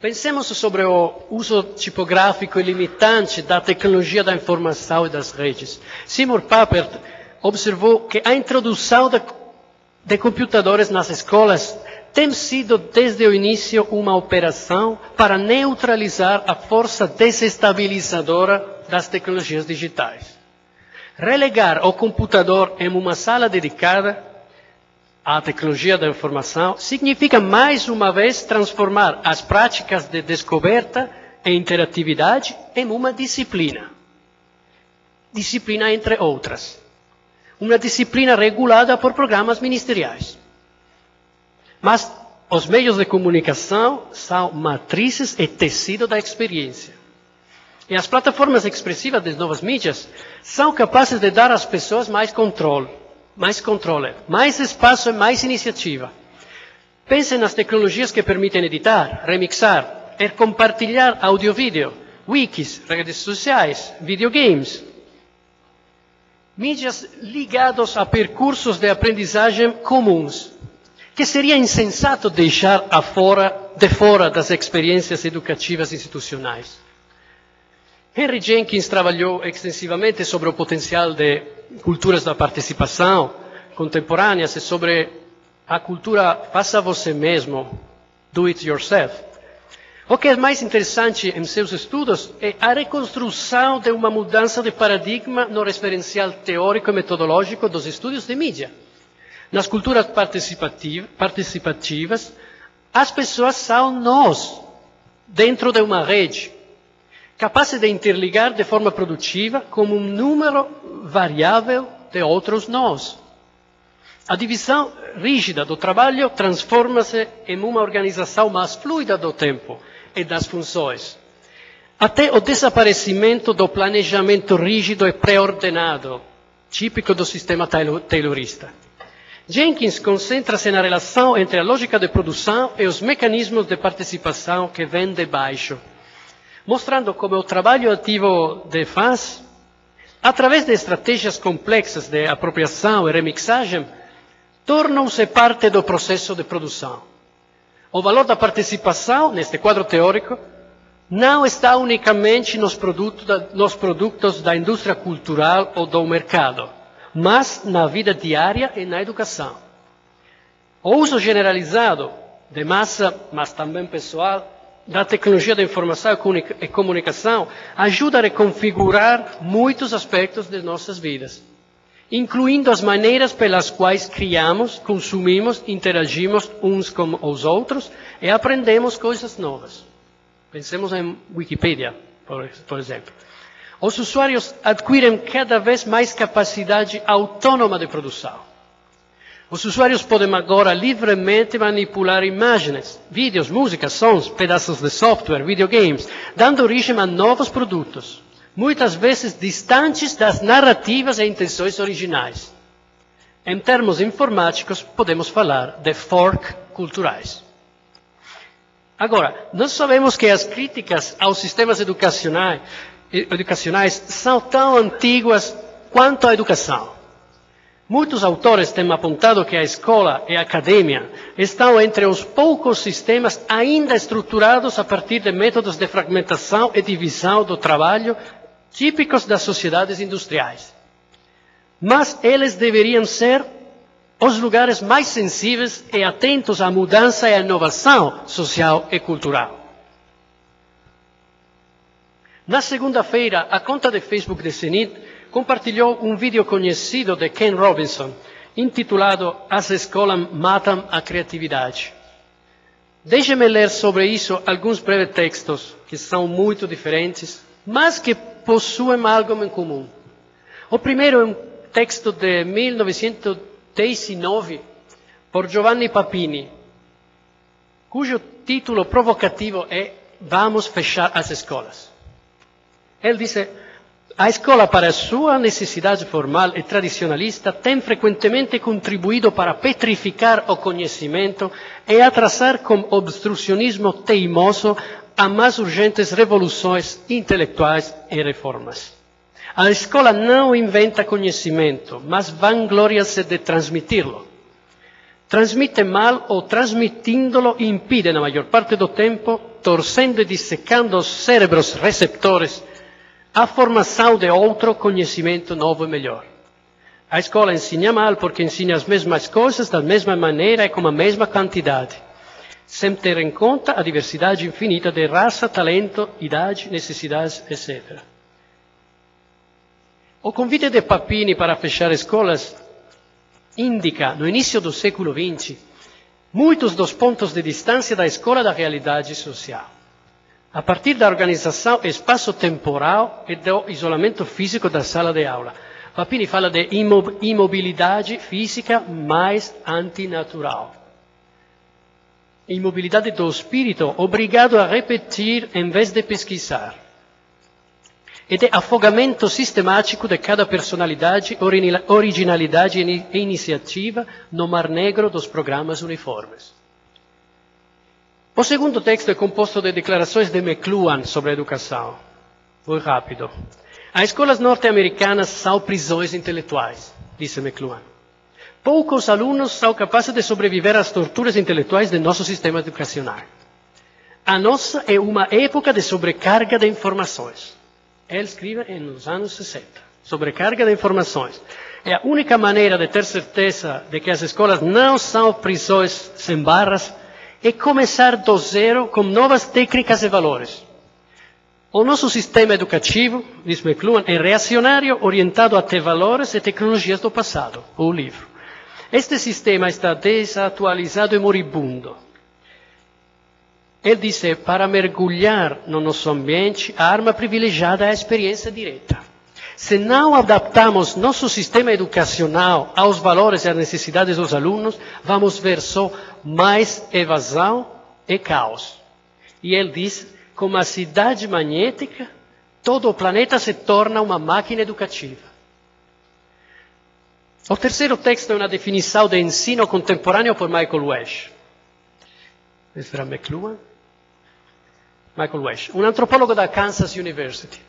Pensemos sobre o uso tipográfico ilimitante da tecnologia da informação e das redes. Seymour Papert observou que a introdução de computadores nas escolas tem sido desde o início uma operação para neutralizar a força desestabilizadora das tecnologias digitais. Relegar o computador em uma sala dedicada à tecnologia da informação significa, mais uma vez, transformar as práticas de descoberta e interatividade em uma disciplina. Disciplina entre outras. Uma disciplina regulada por programas ministeriais. Mas os meios de comunicação são matrizes e tecido da experiência. E as plataformas expressivas das novas mídias são capazes de dar às pessoas mais controle, mais espaço e mais iniciativa. Pensem nas tecnologias que permitem editar, remixar e compartilhar áudio-vídeo, wikis, redes sociais, videogames. Mídias ligados a percursos de aprendizagem comuns, que seria insensato deixar de fora das experiências educativas institucionais. Henry Jenkins trabalhou extensivamente sobre o potencial de culturas da participação contemporâneas e sobre a cultura faça você mesmo, do it yourself. O que é mais interessante em seus estudos é a reconstrução de uma mudança de paradigma no referencial teórico e metodológico dos estudos de mídia. Nas culturas participativas, as pessoas são nós, dentro de uma rede, capazes de interligar de forma produtiva como um número variável de outros nós. A divisão rígida do trabalho transforma-se em uma organização mais fluida do tempo e das funções, até o desaparecimento do planejamento rígido e pré-ordenado, típico do sistema taylorista. Jenkins concentra-se na relação entre a lógica de produção e os mecanismos de participação que vêm de baixo, mostrando como o trabalho ativo faz, através de estratégias complexas de apropriação e remixagem, tornam-se parte do processo de produção. O valor da participação, neste quadro teórico, não está unicamente nos produtos da indústria cultural ou do mercado, mas na vida diária e na educação. O uso generalizado de massa, mas também pessoal, da tecnologia da informação e comunicação ajuda a reconfigurar muitos aspectos de nossas vidas, incluindo as maneiras pelas quais criamos, consumimos, interagimos uns com os outros e aprendemos coisas novas. Pensemos em Wikipedia, por exemplo. Os usuários adquirem cada vez mais capacidade autônoma de produção. Os usuários podem agora livremente manipular imagens, vídeos, músicas, sons, pedaços de software, videogames, dando origem a novos produtos, muitas vezes distantes das narrativas e intenções originais. Em termos informáticos, podemos falar de fork culturais. Agora, nós sabemos que as críticas aos sistemas educacionais são tão antigas quanto a educação. Muitos autores têm apontado que a escola e a academia estão entre os poucos sistemas ainda estruturados a partir de métodos de fragmentação e divisão do trabalho típicos das sociedades industriais. Mas eles deveriam ser os lugares mais sensíveis e atentos à mudança e à inovação social e cultural. Na segunda-feira, a conta de Facebook de CENIT compartilhou um vídeo conhecido de Ken Robinson, intitulado As Escolas Matam a Criatividade. Deixe-me ler sobre isso alguns breves textos, que são muito diferentes, mas que possuem algo em comum. O primeiro é um texto de 1919, por Giovanni Papini, cujo título provocativo é Vamos fechar as escolas. Ele diz: a escola, para sua necessidade formal e tradicionalista, tem frequentemente contribuído para petrificar o conhecimento e atrasar com obstrucionismo teimoso as mais urgentes revoluções intelectuais e reformas. A escola não inventa conhecimento, mas vangloria-se de transmiti-lo. Transmite mal ou transmitindo-lo impide, na maior parte do tempo, torcendo e dissecando os cérebros receptores, a formação de outro conhecimento novo e melhor. A escola ensina mal porque ensina as mesmas coisas da mesma maneira e com a mesma quantidade, sem ter em conta a diversidade infinita de raça, talento, idade, necessidades, etc. O convite de Papini para fechar escolas indica, no início do século XX, muitos dos pontos de distância da escola da realidade social. A partir da organização espaço-temporal e do isolamento físico da sala de aula. Papini fala de imobilidade física mais antinatural. Imobilidade do espírito, obrigado a repetir em vez de pesquisar. E de afogamento sistemático de cada personalidade, originalidade e iniciativa no mar negro dos programas uniformes. O segundo texto é composto de declarações de McLuhan sobre a educação. Vou rápido. As escolas norte-americanas são prisões intelectuais, disse McLuhan. Poucos alunos são capazes de sobreviver às torturas intelectuais de nosso sistema educacional. A nossa é uma época de sobrecarga de informações. Ele escreve nos anos 60. Sobrecarga de informações. É a única maneira de ter certeza de que as escolas não são prisões sem barras é começar do zero com novas técnicas e valores. O nosso sistema educativo, diz McLuhan, é reacionário, orientado até valores e tecnologias do passado, o livro. Este sistema está desatualizado e moribundo. Ele diz: para mergulhar no nosso ambiente, a arma privilegiada é a experiência direta. Se não adaptamos nosso sistema educacional aos valores e às necessidades dos alunos, vamos ver só mais evasão e caos. E ele diz: como a cidade magnética, todo o planeta se torna uma máquina educativa. O terceiro texto é uma definição de ensino contemporâneo por Michael Wesch. Esse era McLuhan? Michael Wesch, um antropólogo da Kansas University,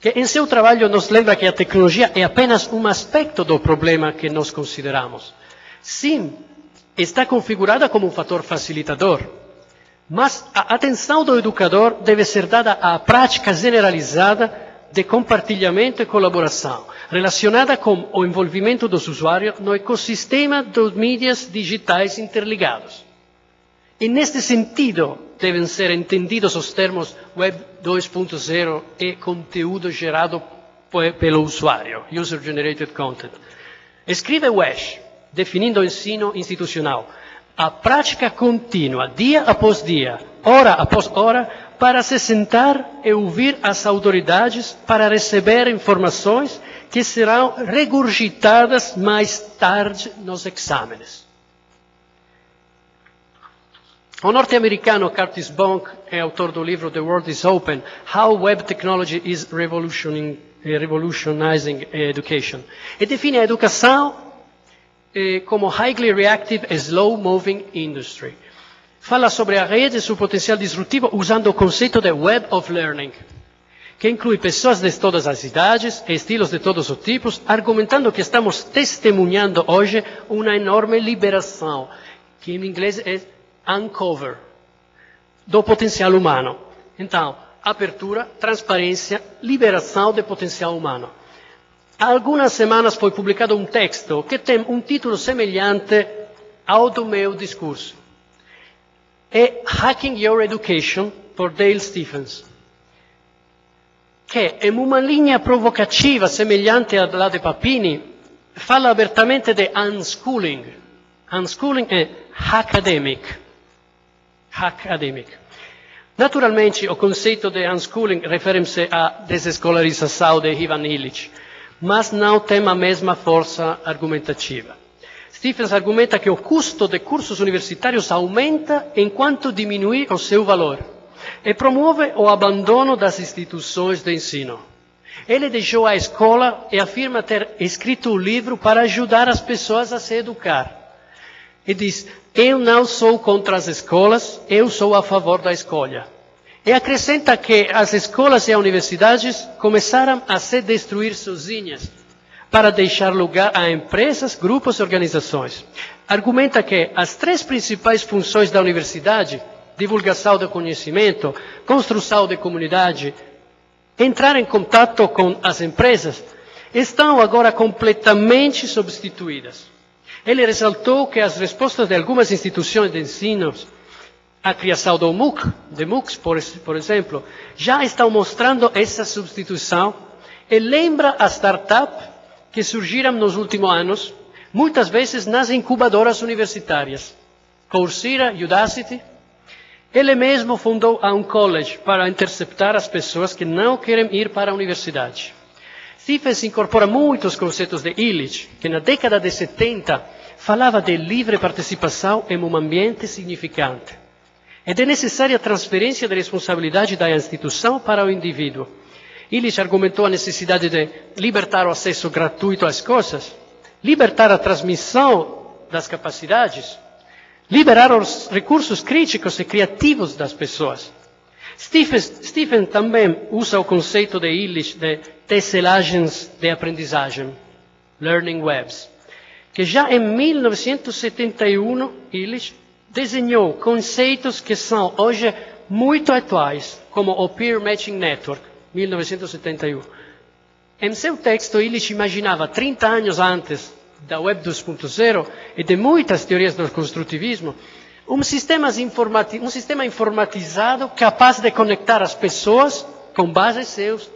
que em seu trabalho nos lembra que a tecnologia é apenas um aspecto do problema que nós consideramos. Sim, está configurada como um fator facilitador, mas a atenção do educador deve ser dada à prática generalizada de compartilhamento e colaboração, relacionada com o envolvimento dos usuários no ecossistema dos mídias digitais interligados. E neste sentido devem ser entendidos os termos Web 2.0 e conteúdo gerado pelo usuário, User-Generated Content. Escreve Wesch, definindo o ensino institucional: a prática contínua, dia após dia, hora após hora, para se sentar e ouvir as autoridades para receber informações que serão regurgitadas mais tarde nos exames. O norte-americano Curtis Bonk é autor do livro The World is Open, How Web Technology is Revolutionizing Education. E define a educação como highly reactive and slow-moving industry. Fala sobre a rede e seu potencial disruptivo usando o conceito de Web of Learning, que inclui pessoas de todas as idades e estilos de todos os tipos, argumentando que estamos testemunhando hoje uma enorme liberação, que em inglês é uncover, do potencial humano. Então, abertura, transparência, liberação de potencial humano. há algumas semanas foi publicado um texto que tem um título semelhante ao do meu discurso. É Hacking Your Education, por Dale Stephens, che in una linea provocativa semelhante alla de Papini fala apertamente di unschooling. Unschooling è academic. Naturalmente, o conceito de unschooling refere-se à desescolarização de Ivan Illich, mas não tem a mesma força argumentativa. Stephens argumenta que o custo de cursos universitários aumenta enquanto diminui o seu valor e promuove o abandono das instituições de ensino. Ele deixou a escola e afirma ter escrito um livro para ajudar as pessoas a se educar. E diz, eu não sou contra as escolas, eu sou a favor da escolha. E acrescenta que as escolas e as universidades começaram a se destruir sozinhas para deixar lugar a empresas, grupos e organizações. Argumenta que as 3 principais funções da universidade, divulgação do conhecimento, construção de comunidade, entrar em contato com as empresas, estão agora completamente substituídas. Ele ressaltou que as respostas de algumas instituições de ensino, a criação do MOOCs, por exemplo, já estão mostrando essa substituição e lembra a startup que surgiram nos últimos anos, muitas vezes nas incubadoras universitárias. Coursera, Udacity. Ele mesmo fundou um college para interceptar as pessoas que não querem ir para a universidade. Stephens incorpora muitos conceitos de Illich, que na década de 70 falava de livre participação em um ambiente significante e de necessária transferência de responsabilidade da instituição para o indivíduo. Illich argumentou a necessidade de libertar o acesso gratuito às coisas, libertar a transmissão das capacidades, liberar os recursos críticos e criativos das pessoas. Stephens também usa o conceito de Illich de tesselagens de aprendizagem, learning webs, que já em 1971 Illich desenhou conceitos que são hoje muito atuais, como o Peer Matching Network, 1971. Em seu texto, Illich imaginava 30 anos antes da Web 2.0 e de muitas teorias do construtivismo, um sistema informatizado capaz de conectar as pessoas com base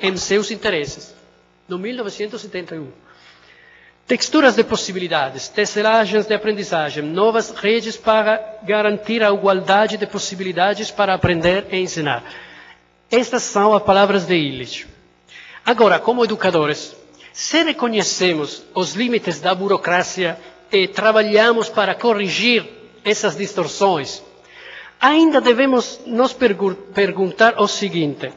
em seus interesses, no 1971. Texturas de possibilidades, tesselagens de aprendizagem, novas redes para garantir a igualdade de possibilidades para aprender e ensinar. Estas são as palavras de Illich. Agora, como educadores, se reconhecemos os limites da burocracia e trabalhamos para corrigir essas distorções, ainda devemos nos perguntar o seguinte: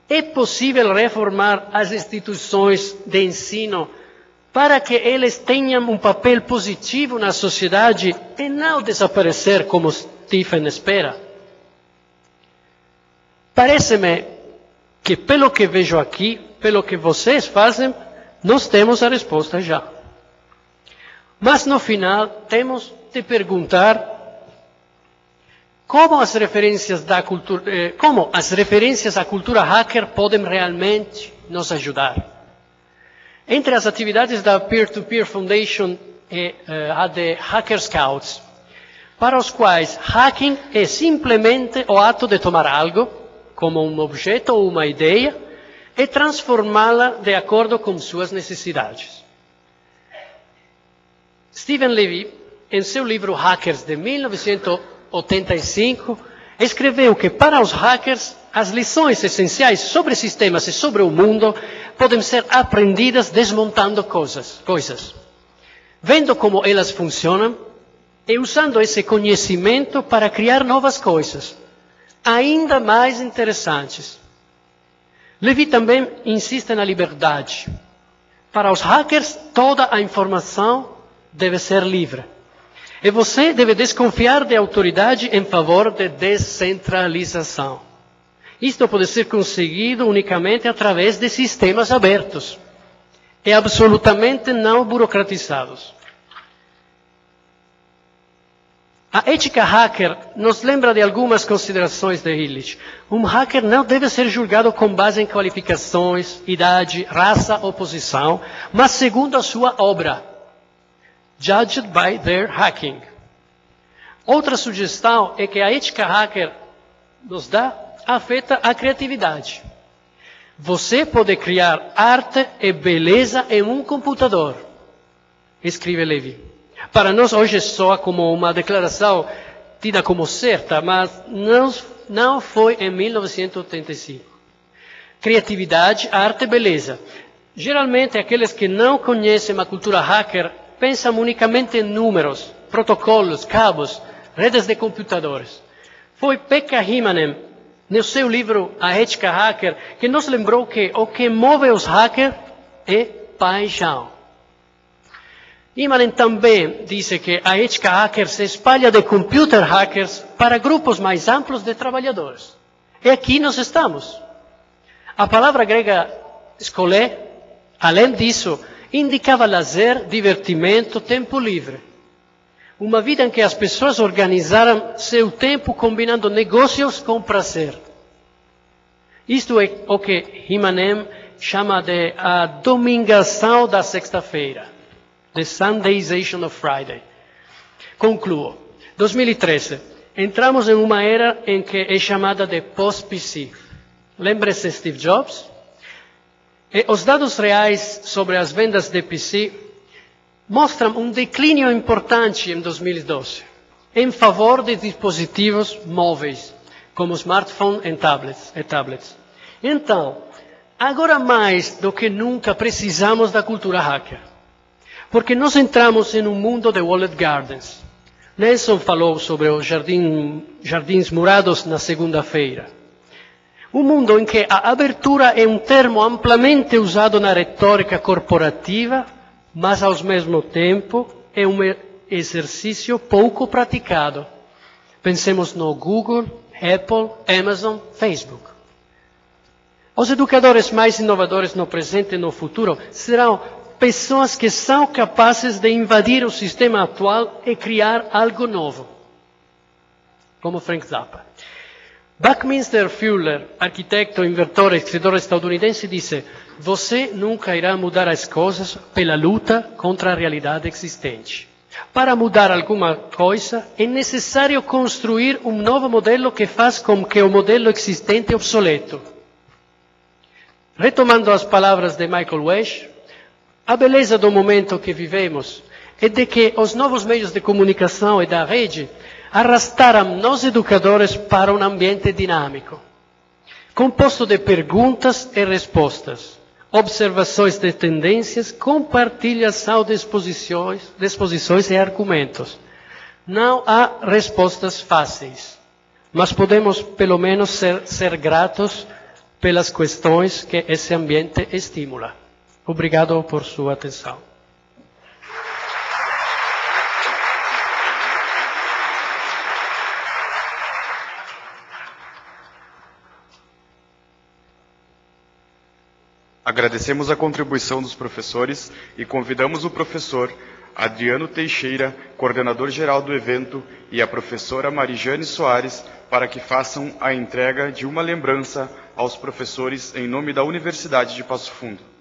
é possível reformar as instituições de ensino para que eles tenham um papel positivo na sociedade e não desaparecer como Stephen espera? Parece-me que, pelo que vejo aqui, pelo que vocês fazem, nós temos a resposta já. Mas no final temos de perguntar como as referências à cultura hacker podem realmente nos ajudar. Entre as atividades da Peer-to-Peer Foundation e a de Hacker Scouts, para os quais hacking é simplesmente o ato de tomar algo, como um objeto ou uma ideia, e transformá-la de acordo com suas necessidades. Steven Levy, em seu livro Hackers, de 1985, escreveu que para os hackers as lições essenciais sobre sistemas e sobre o mundo podem ser aprendidas desmontando coisas, vendo como elas funcionam e usando esse conhecimento para criar novas coisas, ainda mais interessantes. Levy também insiste na liberdade. Para os hackers, toda a informação deve ser livre. E você deve desconfiar de autoridade em favor de descentralização. Isto pode ser conseguido unicamente através de sistemas abertos e absolutamente não burocratizados. A ética hacker nos lembra de algumas considerações de Illich. Um hacker não deve ser julgado com base em qualificações, idade, raça ou posição, mas segundo a sua obra. Judged by their hacking. Outra sugestão é que a ética hacker afeta a criatividade. Você pode criar arte e beleza em um computador, escreve Levy. Para nós hoje soa como uma declaração tida como certa, mas não foi em 1985. Criatividade, arte e beleza. Geralmente aqueles que não conhecem a cultura hacker pensam unicamente em números, protocolos, cabos, redes de computadores. Foi Pekka Himanen, no seu livro A Ética Hacker, que nos lembrou que o que move os hackers é paixão. Himanen também disse que a ética hacker se espalha de computer hackers para grupos mais amplos de trabalhadores. E aqui nós estamos. A palavra grega skolé, além disso, indicava lazer, divertimento, tempo livre. Uma vida em que as pessoas organizaram seu tempo combinando negócios com prazer. Isto é o que Himanen chama de a domingação da sexta-feira. The Sundayization of Friday. Concluo. 2013. Entramos em uma era em que é chamada de post-PC. Lembre-se de Steve Jobs? E os dados reais sobre as vendas de PC mostram um declínio importante em 2012, em favor de dispositivos móveis, como smartphones e tablets. Então, agora mais do que nunca precisamos da cultura hacker. Porque nós entramos em um mundo de walled gardens. Nelson falou sobre os jardins murados na segunda-feira. Um mundo em que a abertura é um termo amplamente usado na retórica corporativa, mas ao mesmo tempo é um exercício pouco praticado. Pensemos no Google, Apple, Amazon, Facebook. Os educadores mais inovadores no presente e no futuro serão pessoas que são capazes de invadir o sistema atual e criar algo novo, como Frank Zappa. Buckminster Fuller, arquiteto, inventor e escritor estadunidense, disse: você nunca irá mudar as coisas pela luta contra a realidade existente. Para mudar alguma coisa, é necessário construir um novo modelo que faz com que o modelo existente é obsoleto. Retomando as palavras de Michael Wesch, a beleza do momento que vivemos é de que os novos meios de comunicação e da rede arrastaram nós educadores para um ambiente dinâmico, composto de perguntas e respostas, observações de tendências, compartilhação de exposições e argumentos. Não há respostas fáceis, mas podemos pelo menos ser gratos pelas questões que esse ambiente estimula. Obrigado por sua atenção. Agradecemos a contribuição dos professores e convidamos o professor Adriano Teixeira, coordenador-geral do evento, e a professora Marijane Soares para que façam a entrega de uma lembrança aos professores em nome da Universidade de Passo Fundo.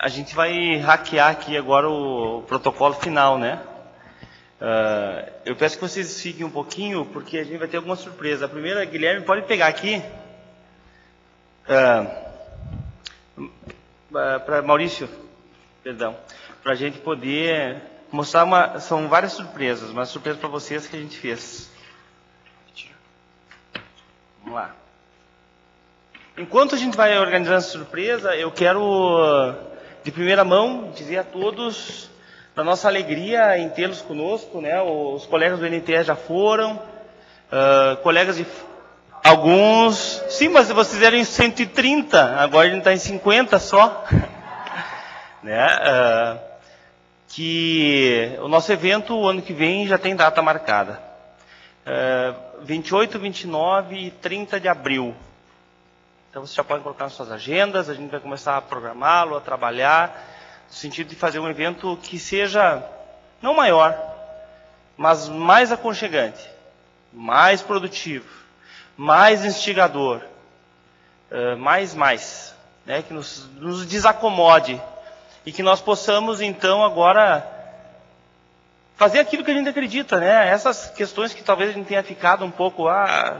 a gente vai hackear aqui agora o protocolo final, né? Eu peço que vocês fiquem um pouquinho, porque a gente vai ter alguma surpresa. A primeira, Guilherme, pode pegar aqui. Para Maurício, perdão, para a gente poder mostrar são várias surpresas, uma surpresa para vocês que a gente fez. Vamos lá. Enquanto a gente vai organizando a surpresa, eu quero, de primeira mão, dizer a todos da nossa alegria em tê-los conosco, né? Os colegas do NTE já foram, colegas de alguns, sim, mas vocês eram em 130, agora a gente está em 50 só. Né? Que o nosso evento, o ano que vem, já tem data marcada. 28, 29 e 30 de abril. Então você já pode colocar nas suas agendas, a gente vai começar a programá-lo, a trabalhar, no sentido de fazer um evento que seja, não maior, mas mais aconchegante, mais produtivo, mais instigador, mais, né, que nos desacomode e que nós possamos então agora fazer aquilo que a gente acredita, né? Essas questões que talvez a gente tenha ficado um pouco,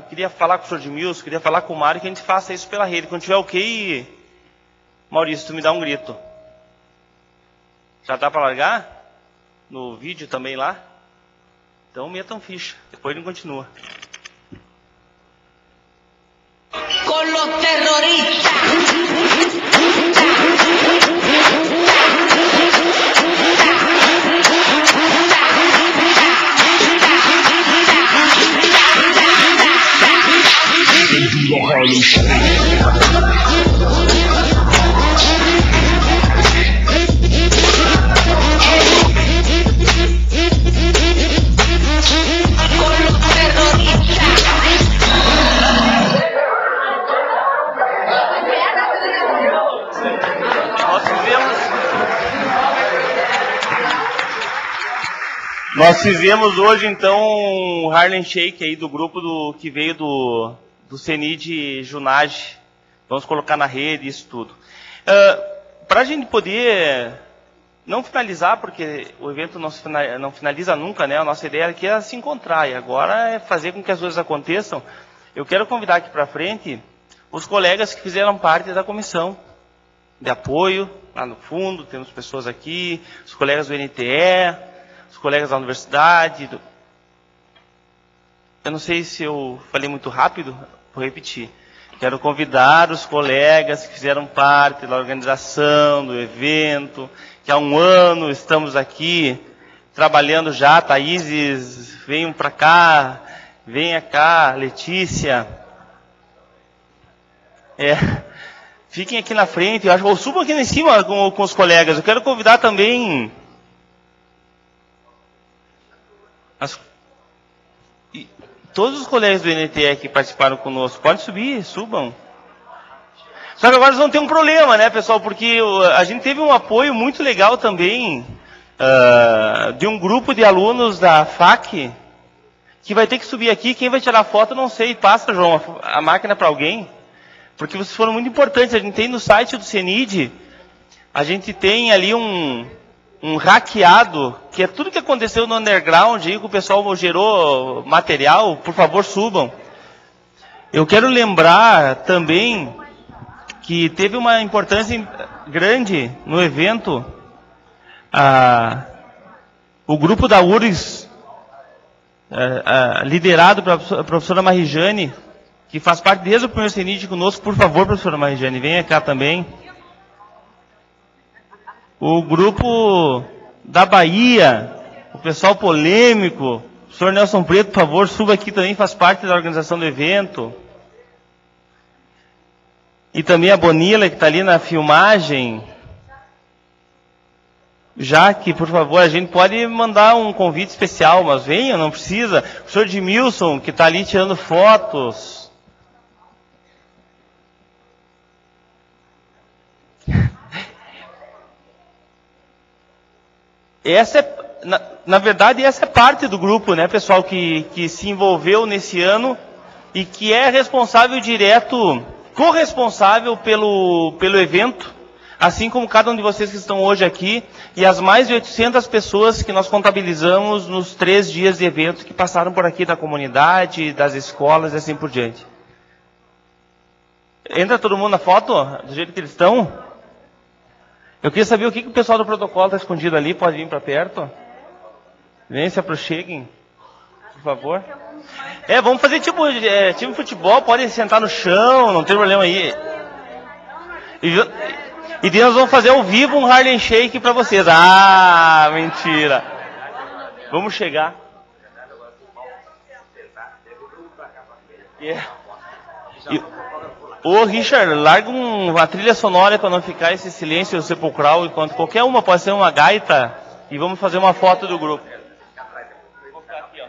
queria falar com o Sr. Edmilson, queria falar com o Mário, que a gente faça isso pela rede. Quando tiver ok, Maurício, tu me dá um grito. Já dá para largar? No vídeo também lá? Então metam ficha, depois a gente continua. Con los terroristas. Nós fizemos hoje, então, um Harlem Shake aí do grupo que veio do CENID Junage. Vamos colocar na rede isso tudo. Para a gente poder não finalizar, porque o evento não finaliza nunca, né? A nossa ideia aqui é se encontrar e agora é fazer com que as coisas aconteçam. Eu quero convidar aqui para frente os colegas que fizeram parte da comissão de apoio, lá no fundo, temos pessoas aqui, os colegas do NTE, os colegas da universidade. Eu não sei se eu falei muito rápido, vou repetir. Quero convidar os colegas que fizeram parte da organização do evento, que há um ano estamos aqui trabalhando já. Thaíses, venham para cá, venha cá, Letícia. Fiquem aqui na frente, ou subam aqui em cima com os colegas. Eu quero convidar também todos os colegas do NTE que participaram conosco. Pode subir, subam. Só que agora eles vão ter um problema, né, pessoal? Porque a gente teve um apoio muito legal também de um grupo de alunos da FAC que vai ter que subir aqui. Quem vai tirar foto, não sei. Passa, João, a máquina para alguém. Porque vocês foram muito importantes. A gente tem no site do CENID, a gente tem ali um hackeado, que é tudo que aconteceu no underground, aí que o pessoal gerou material. Por favor, subam. Eu quero lembrar também que teve uma importância grande no evento, o grupo da URGS, liderado pela professora Marijane, que faz parte desde o primeiro CENID conosco. Por favor, professora Marijane, venha cá também. O grupo da Bahia, o pessoal polêmico, o senhor Nelson Preto, por favor, suba aqui também, faz parte da organização do evento. E também a Bonila, que está ali na filmagem. Jaque, por favor, a gente pode mandar um convite especial, mas venha, não precisa. O senhor Edmilson, que está ali tirando fotos. Na verdade, essa é parte do grupo, né, pessoal, que se envolveu nesse ano e que é responsável direto, corresponsável pelo evento. assim como cada um de vocês que estão hoje aqui, e as mais de 800 pessoas que nós contabilizamos nos 3 dias de evento que passaram por aqui da comunidade, das escolas e assim por diante. Entra todo mundo na foto, do jeito que eles estão? Eu queria saber o que o pessoal do protocolo está escondido ali, pode vir para perto? Vem, se aproxeguem, por favor. Vamos fazer tipo time de futebol, podem sentar no chão, não tem problema aí. E nós vamos fazer ao vivo um Harlem Shake para vocês. Ah, mentira. Vamos chegar. Ô, Richard, larga uma trilha sonora para não ficar esse silêncio sepulcral, enquanto qualquer uma pode ser uma gaita, e vamos fazer uma foto do grupo. Vou ficar aqui, ó.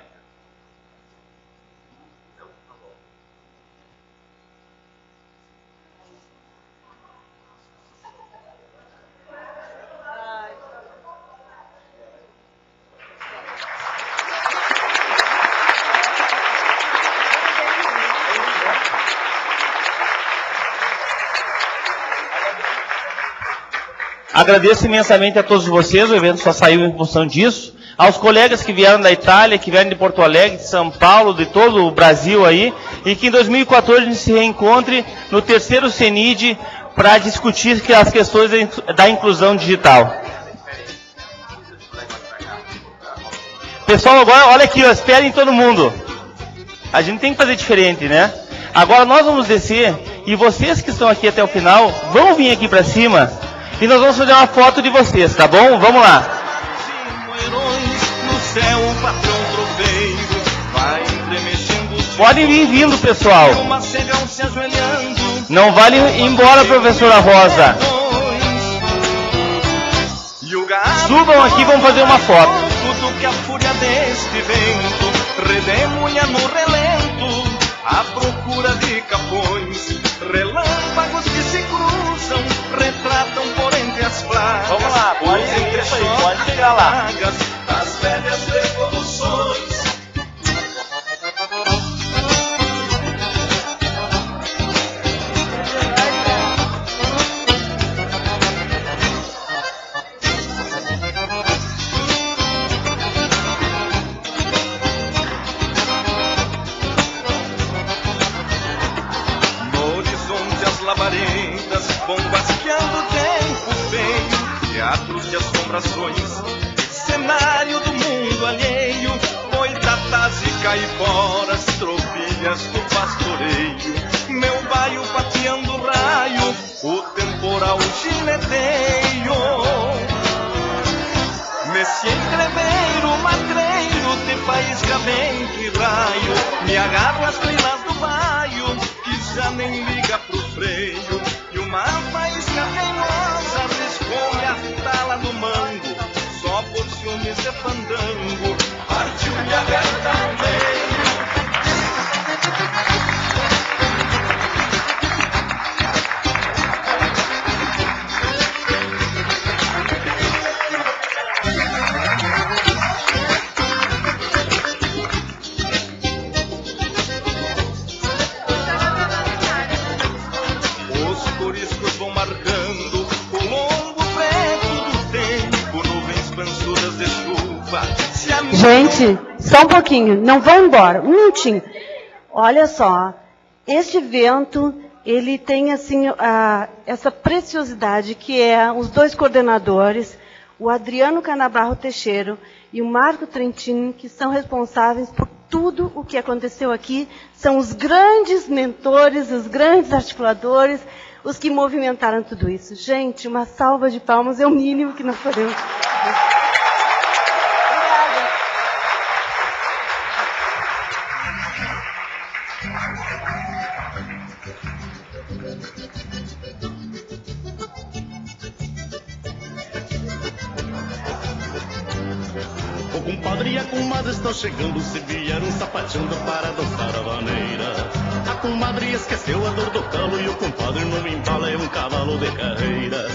Agradeço imensamente a todos vocês, o evento só saiu em função disso. Aos colegas que vieram da Itália, que vieram de Porto Alegre, de São Paulo, de todo o Brasil aí, e que em 2014 a gente se reencontre no 3º CENID para discutir as questões da inclusão digital. Pessoal, agora olha aqui, ó, esperem todo mundo. A gente tem que fazer diferente, né? Agora nós vamos descer, e vocês que estão aqui até o final, vão vir aqui para cima, e nós vamos fazer uma foto de vocês, tá bom? Vamos lá. Podem vir vindo, pessoal. Não vale ir embora, professora Rosa. Subam aqui, vamos fazer uma foto. À procura de capões, relâmpagos que se cruzam, retratam por entre as pragas. Vamos lá, pode seguir isso aí, pode chegar lá. Das velhas revoluções. Labaredas vão basqueando o tempo feio, teatros de assombrações, cenário do mundo alheio, boitatas e caiporas, tropilhas do pastoreio, meu baio pateando raio, o temporal gineteio. Nesse entreveiro matreiro de faísca, vento e raio, me agarro às crinas do baio, que já nem liga pro freio, e uma faísca teimosa riscou-me a tala do mango, só por ciúmes de fandango, partiu-me a aberta no meio. Gente, só um pouquinho, não vão embora, um minutinho. Olha só, este evento, ele tem assim, essa preciosidade que é os 2 coordenadores, o Adriano Canabarro Teixeira e o Marco Trentini, que são responsáveis por tudo o que aconteceu aqui, são os grandes mentores, os grandes articuladores, os que movimentaram tudo isso. Gente, uma salva de palmas é o mínimo que nós podemos fazer. O compadre e a comadre estão chegando, se vieram sapateando para dançar a vaneira. A comadre esqueceu a dor do calo e o compadre no embalo é um cavalo de carreira.